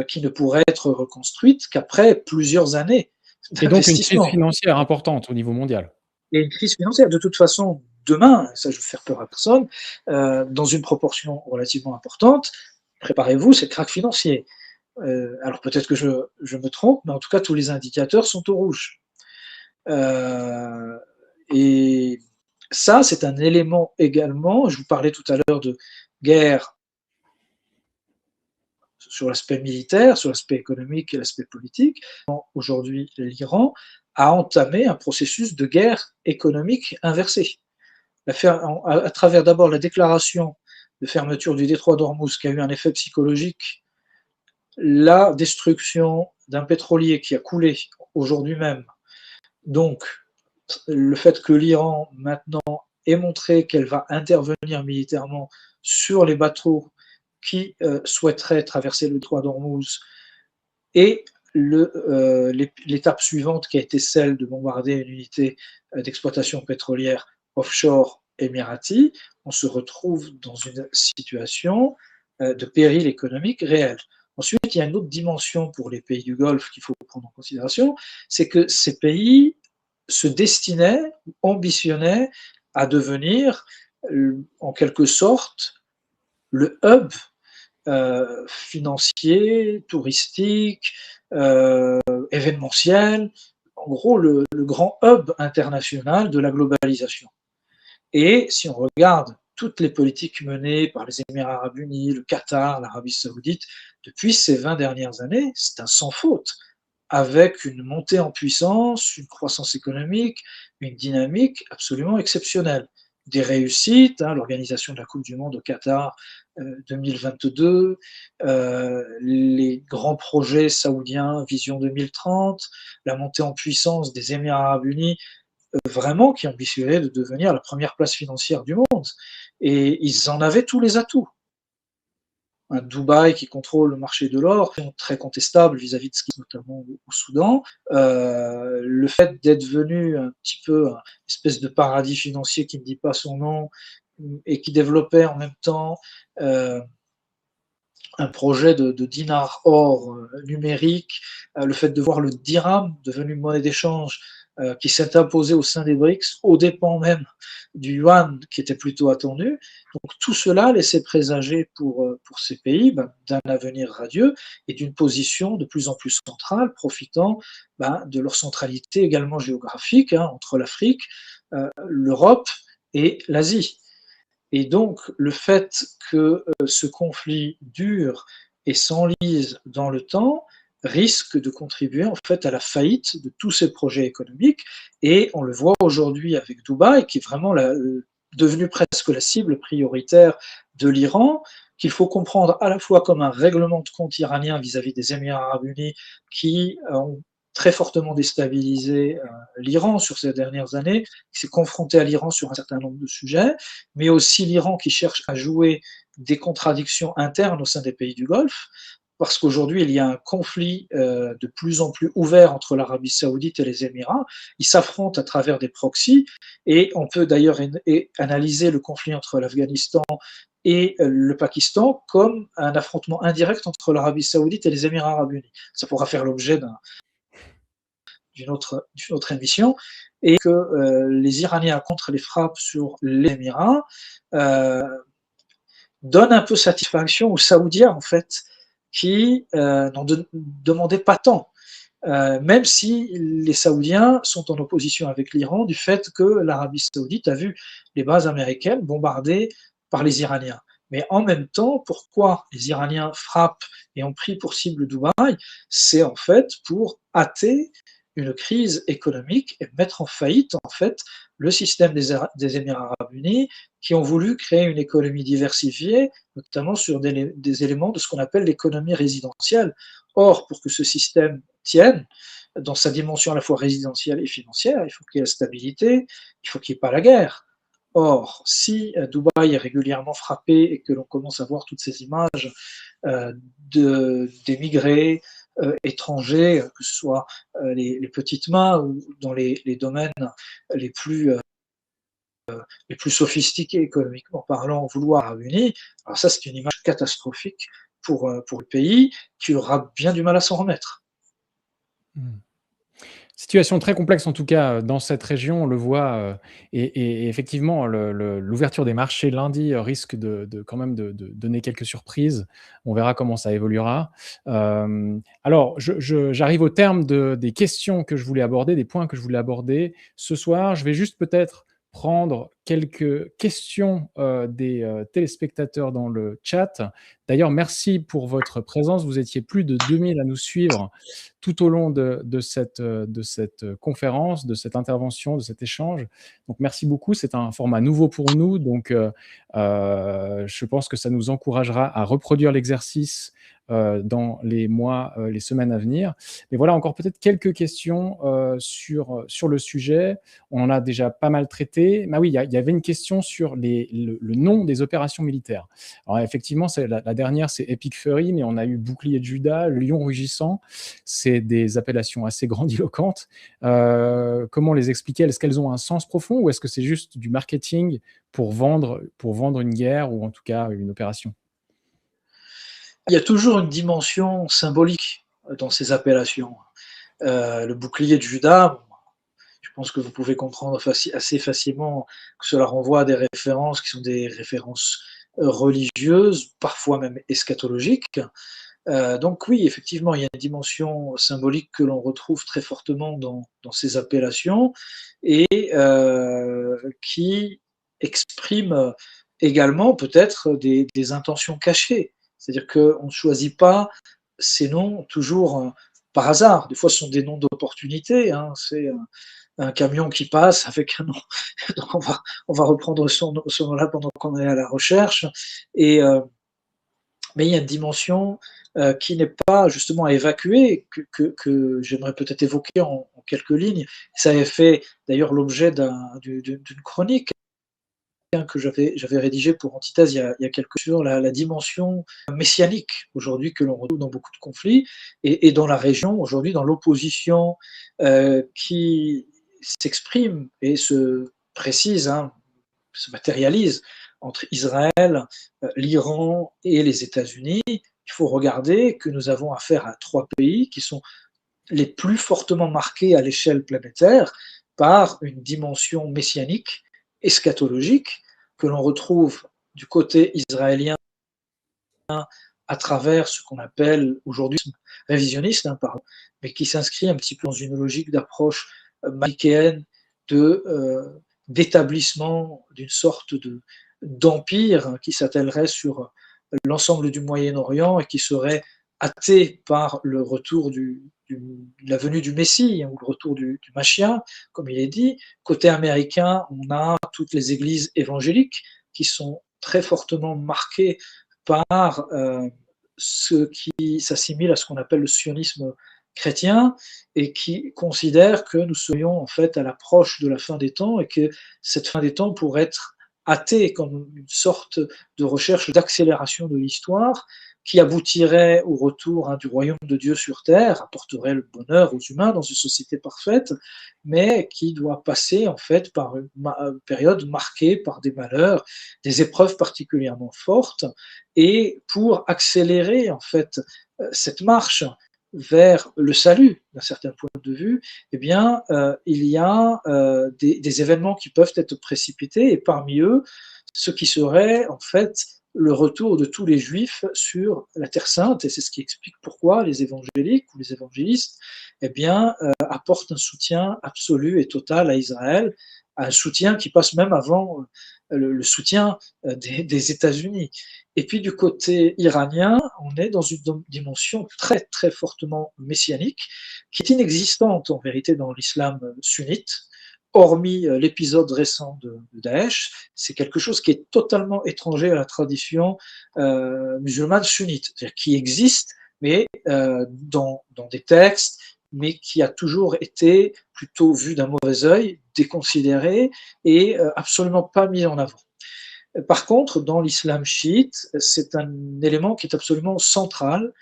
qui ne pourraient être reconstruites qu'après plusieurs années Et donc une crise d'investissement. financière importante au niveau mondial. Et une crise financière, de toute façon, demain, ça je ne veux faire peur à personne, dans une proportion relativement importante, préparez-vous, c'est le krach financier. Alors peut-être que je me trompe, mais en tout cas, tous les indicateurs sont au rouge. Et ça, c'est un élément également, je vous parlais tout à l'heure de guerre sur l'aspect militaire, sur l'aspect économique et l'aspect politique. Aujourd'hui, l'Iran a entamé un processus de guerre économique inversé. À travers d'abord la déclaration de fermeture du détroit d'Ormuz qui a eu un effet psychologique, la destruction d'un pétrolier qui a coulé aujourd'hui même. Donc, le fait que l'Iran maintenant ait montré qu'elle va intervenir militairement sur les bateaux qui souhaiteraient traverser le détroit d'Ormuz, et l'étape suivante qui a été celle de bombarder une unité d'exploitation pétrolière offshore émirati, on se retrouve dans une situation de péril économique réel. Ensuite, il y a une autre dimension pour les pays du Golfe qu'il faut prendre en considération, c'est que ces pays se destinaient, ambitionnaient à devenir en quelque sorte le hub financier, touristique, événementiel, en gros le grand hub international de la globalisation. Et si on regarde toutes les politiques menées par les Émirats arabes unis, le Qatar, l'Arabie saoudite, depuis ces 20 dernières années, c'est un sans faute, avec une montée en puissance, une croissance économique, une dynamique absolument exceptionnelle. Des réussites, l'organisation de la Coupe du Monde au Qatar 2022, les grands projets saoudiens Vision 2030, la montée en puissance des Émirats arabes unis, vraiment qui ambitionnaient de devenir la première place financière du monde. Et ils en avaient tous les atouts. Un Dubaï qui contrôle le marché de l'or, très contestable vis-à-vis de ce qui est notamment au Soudan. Le fait d'être venu un petit peu une espèce de paradis financier qui ne dit pas son nom et qui développait en même temps un projet de dinar or numérique, le fait de voir le dirham devenu monnaie d'échange qui s'est imposé au sein des BRICS, au dépens même du yuan qui était plutôt attendu. Donc tout cela laissait présager pour ces pays d'un avenir radieux et d'une position de plus en plus centrale, profitant de leur centralité également géographique entre l'Afrique, l'Europe et l'Asie. Et donc, le fait que ce conflit dure et s'enlise dans le temps risque de contribuer en fait à la faillite de tous ces projets économiques. Et on le voit aujourd'hui avec Dubaï, qui est vraiment devenu presque la cible prioritaire de l'Iran, qu'il faut comprendre à la fois comme un règlement de compte iranien vis-à-vis des Émirats arabes unis qui ont très fortement déstabilisé l'Iran sur ces dernières années, qui s'est confronté à l'Iran sur un certain nombre de sujets, mais aussi l'Iran qui cherche à jouer des contradictions internes au sein des pays du Golfe, parce qu'aujourd'hui, il y a un conflit de plus en plus ouvert entre l'Arabie saoudite et les Émirats. Ils s'affrontent à travers des proxys, et on peut d'ailleurs analyser le conflit entre l'Afghanistan et le Pakistan comme un affrontement indirect entre l'Arabie saoudite et les Émirats arabes unis. Ça pourra faire l'objet d'une autre émission, et que les Iraniens contre les frappes sur les Émirats donnent un peu satisfaction aux Saoudiens, en fait, qui n'en demandaient pas tant. Même si les Saoudiens sont en opposition avec l'Iran du fait que l'Arabie saoudite a vu les bases américaines bombardées par les Iraniens. Mais en même temps, pourquoi les Iraniens frappent et ont pris pour cible Dubaï? C'est en fait pour hâter une crise économique et mettre en faillite en fait le système des Émirats arabes unis qui ont voulu créer une économie diversifiée, notamment sur des éléments de ce qu'on appelle l'économie résidentielle. Or, pour que ce système tienne, dans sa dimension à la fois résidentielle et financière, il faut qu'il y ait la stabilité, il faut qu'il n'y ait pas la guerre. Or, si Dubaï est régulièrement frappé et que l'on commence à voir toutes ces images d'émigrés étrangers, que ce soit les petites mains ou dans les domaines les plus sophistiqués économiquement parlant, vouloir réunir, alors ça c'est une image catastrophique pour le pays qui aura bien du mal à s'en remettre. Situation très complexe en tout cas, dans cette région, on le voit, et effectivement l'ouverture des marchés lundi, risque de quand même de donner quelques surprises. On verra comment ça évoluera. Alors j'arrive au terme des questions que je voulais aborder, des points que je voulais aborder ce soir. Je vais juste peut-être prendre quelques questions, des, téléspectateurs dans le chat. D'ailleurs, merci pour votre présence. Vous étiez plus de 2000 à nous suivre tout au long de cette conférence, de cette intervention, de cet échange. Donc merci beaucoup. C'est un format nouveau pour nous. Donc je pense que ça nous encouragera à reproduire l'exercice dans les mois, les semaines à venir. Mais voilà, encore peut-être quelques questions sur le sujet. On en a déjà pas mal traité. Mais oui, il y avait une question sur le nom des opérations militaires. Alors effectivement, la dernière, c'est Epic Fury, mais on a eu Bouclier de Juda, Lion rugissant. C'est des appellations assez grandiloquentes. Comment les expliquer? Est-ce qu'elles ont un sens profond ou est-ce que c'est juste du marketing pour vendre une guerre ou en tout cas une opération? Il y a toujours une dimension symbolique dans ces appellations. Le bouclier de Juda, je pense que vous pouvez comprendre assez facilement que cela renvoie à des références qui sont des références religieuses, parfois même eschatologiques. Donc oui, effectivement, il y a une dimension symbolique que l'on retrouve très fortement dans ces appellations et qui exprime également peut-être des intentions cachées. C'est-à-dire qu'on ne choisit pas ces noms toujours par hasard. Des fois, ce sont des noms d'opportunités. C'est un camion qui passe avec un nom. Donc on va reprendre ce nom-là pendant qu'on est à la recherche. Et mais il y a une dimension qui n'est pas justement à évacuer, que j'aimerais peut-être évoquer en quelques lignes. Ça avait fait d'ailleurs l'objet d'une chronique que j'avais rédigée pour Antithèse il y a quelques jours, la dimension messianique aujourd'hui que l'on retrouve dans beaucoup de conflits et dans la région, aujourd'hui dans l'opposition qui s'exprime et se précise, se matérialise entre Israël, l'Iran et les États-Unis, il faut regarder que nous avons affaire à 3 pays qui sont les plus fortement marqués à l'échelle planétaire par une dimension messianique, eschatologique, que l'on retrouve du côté israélien à travers ce qu'on appelle aujourd'hui révisionniste, pardon, mais qui s'inscrit un petit peu dans une logique d'approche manichéenne d'établissement d'une sorte d'empire qui s'attellerait sur l'ensemble du Moyen-Orient et qui serait hâté par le retour la venue du Messie, ou le retour du Machia, comme il est dit. Côté américain, on a toutes les églises évangéliques qui sont très fortement marquées par ce qui s'assimile à ce qu'on appelle le sionisme chrétien et qui considère que nous serions en fait à l'approche de la fin des temps et que cette fin des temps pourrait être hâtée comme une sorte de recherche d'accélération de l'histoire qui aboutirait au retour du royaume de Dieu sur terre, apporterait le bonheur aux humains dans une société parfaite, mais qui doit passer en fait par une période marquée par des malheurs, des épreuves particulièrement fortes, et pour accélérer en fait cette marche vers le salut d'un certain point de vue, eh bien, il y a des événements qui peuvent être précipités, et parmi eux, ce qui serait en fait le retour de tous les juifs sur la Terre Sainte, et c'est ce qui explique pourquoi les évangéliques ou les évangélistes eh bien, apportent un soutien absolu et total à Israël, un soutien qui passe même avant le soutien des États-Unis. Et puis du côté iranien, on est dans une dimension très très fortement messianique, qui est inexistante en vérité dans l'islam sunnite, hormis l'épisode récent de Daesh. C'est quelque chose qui est totalement étranger à la tradition musulmane sunnite, c'est-à-dire qui existe, mais dans des textes, mais qui a toujours été plutôt vu d'un mauvais œil, déconsidéré et absolument pas mis en avant. Par contre, dans l'islam chiite, c'est un élément qui est absolument central,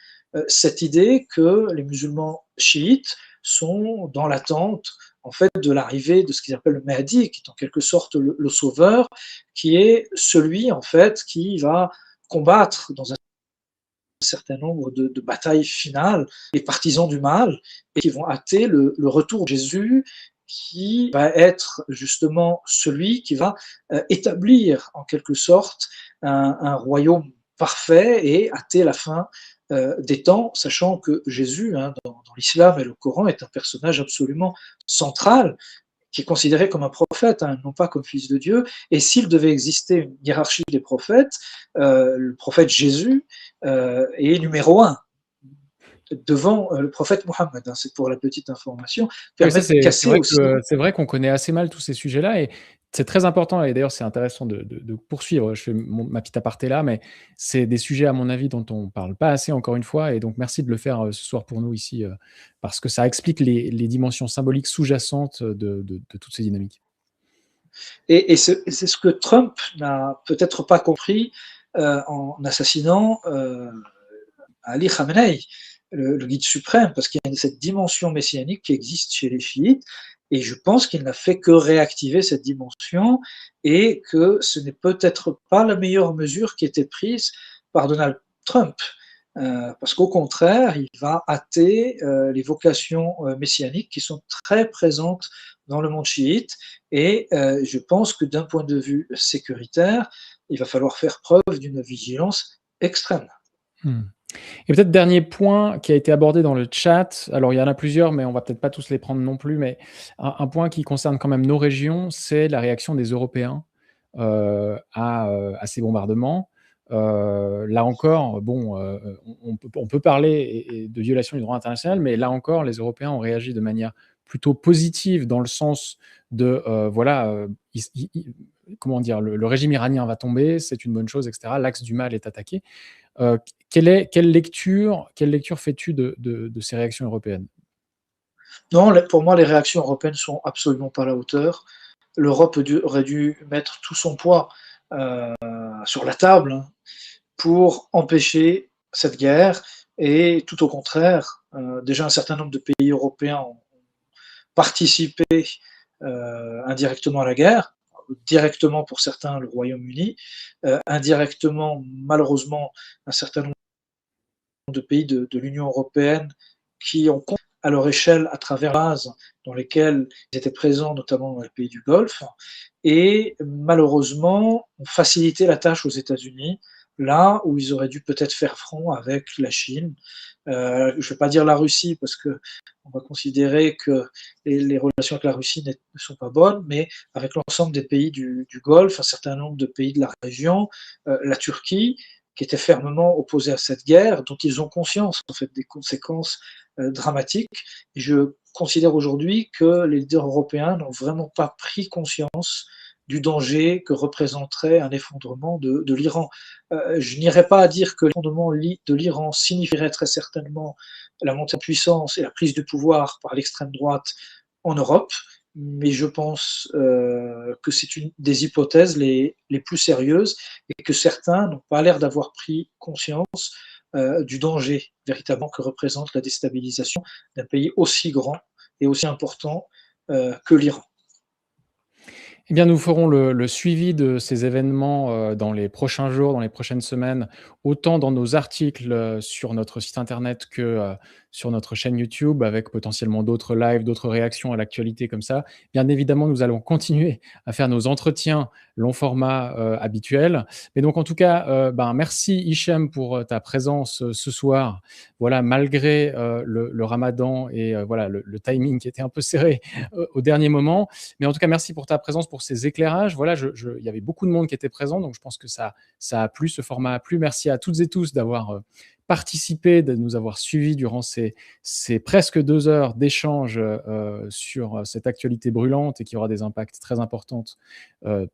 cette idée que les musulmans chiites sont dans l'attente en fait de l'arrivée de ce qu'ils appellent le Mahdi, qui est en quelque sorte le sauveur, qui est celui en fait qui va combattre dans un certain nombre de batailles finales les partisans du mal et qui vont hâter le retour de Jésus, qui va être justement celui qui va établir en quelque sorte un royaume parfait et hâter la fin des temps, sachant que Jésus, dans l'islam et le Coran, est un personnage absolument central, qui est considéré comme un prophète, non pas comme fils de Dieu. Et s'il devait exister une hiérarchie des prophètes, le prophète Jésus est numéro un devant le prophète Mohammed. C'est pour la petite information. Oui, ça, Permet de casser aussi. c'est vrai qu'on connaît assez mal tous ces sujets-là et c'est très important et d'ailleurs, c'est intéressant de poursuivre. Je fais ma petite aparté là, mais c'est des sujets, à mon avis, dont on parle pas assez, encore une fois et donc merci de le faire, ce soir pour nous ici, parce que ça explique les dimensions symboliques sous-jacentes de toutes ces dynamiques. Et c'est ce que Trump n'a peut-être pas compris en assassinant Ali Khamenei, le guide suprême, parce qu'il y a cette dimension messianique qui existe chez les chiites, et je pense qu'il n'a fait que réactiver cette dimension, et que ce n'est peut-être pas la meilleure mesure qui a été prise par Donald Trump, parce qu'au contraire, il va hâter les vocations messianiques qui sont très présentes dans le monde chiite, et je pense que d'un point de vue sécuritaire, il va falloir faire preuve d'une vigilance extrême. Mmh. Et peut-être dernier point qui a été abordé dans le chat, alors il y en a plusieurs, mais on va peut-être pas tous les prendre non plus, mais un point qui concerne quand même nos régions, c'est la réaction des Européens, à ces bombardements. Là encore, bon, on peut parler et de violation du droit international, mais là encore, les Européens ont réagi de manière plutôt positive dans le sens de, voilà, comment dire? Le régime iranien va tomber, c'est une bonne chose et cetera. L'axe du mal est attaqué. Heu, quelle lecture fais-tu de ces réactions européennes? Non, pour moi, les réactions européennes sont absolument pas à la hauteur. L'Europe aurait dû mettre tout son poids sur la table, pour empêcher cette guerre. Et tout au contraire, déjà un certain nombre de pays européens ont participé indirectement à la guerre, directement pour certains le Royaume-Uni, indirectement malheureusement un certain nombre de pays de l'Union européenne qui ont à leur échelle à travers bases dans lesquelles ils étaient présents, notamment dans les pays du Golfe, et malheureusement ont facilité la tâche aux États-Unis, là où ils auraient dû peut-être faire front avec la Chine. Je ne vais pas dire la Russie parce que on va considérer que les relations avec la Russie ne sont pas bonnes, mais avec l'ensemble des pays du Golfe, un certain nombre de pays de la région, la Turquie, qui était fermement opposée à cette guerre, dont ils ont conscience en fait des conséquences dramatiques. Et je considère aujourd'hui que les leaders européens n'ont vraiment pas pris conscience du danger que représenterait un effondrement de l'Iran. Je n'irai pas à dire que l'effondrement de l'Iran signifierait très certainement la montée en puissance et la prise du pouvoir par l'extrême droite en Europe, mais je pense que c'est une des hypothèses les plus sérieuses et que certains n'ont pas l'air d'avoir pris conscience du danger véritablement que représente la déstabilisation d'un pays aussi grand et aussi important que l'Iran. Eh bien, nous ferons le suivi de ces événements, dans les prochains jours, dans les prochaines semaines, autant dans nos articles, sur notre site internet que, sur notre chaîne YouTube avec potentiellement d'autres lives, d'autres réactions à l'actualité comme ça. Bien évidemment, nous allons continuer à faire nos entretiens long format, habituels. Mais donc en tout cas, ben, merci Hichem pour, ta présence, ce soir. Voilà, malgré, le ramadan et voilà le timing qui était un peu serré, au dernier moment. Mais en tout cas, merci pour ta présence, pour ces éclairages. Voilà, il y avait beaucoup de monde qui était présent, donc je pense que ça a plu, ce format a plu. Merci à toutes et tous d'avoir participé, de nous avoir suivis durant ces presque 2 heures d'échange sur cette actualité brûlante et qui aura des impacts très importants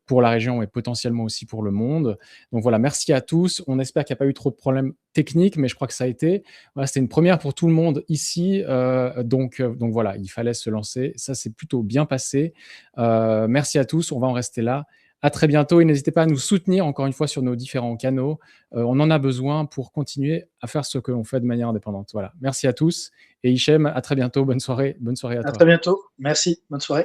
pour la région et potentiellement aussi pour le monde. Donc voilà, merci à tous. On espère qu'il n'y a pas eu trop de problèmes techniques, mais je crois que ça a été. Voilà, c'était une première pour tout le monde ici. Donc voilà, il fallait se lancer. Ça s'est plutôt bien passé. Merci à tous. On va en rester là. À très bientôt et n'hésitez pas à nous soutenir encore une fois sur nos différents canaux. On en a besoin pour continuer à faire ce que l'on fait de manière indépendante. Voilà. Merci à tous et Hichem, à très bientôt. Bonne soirée à À toi. très bientôt. Merci. Bonne soirée.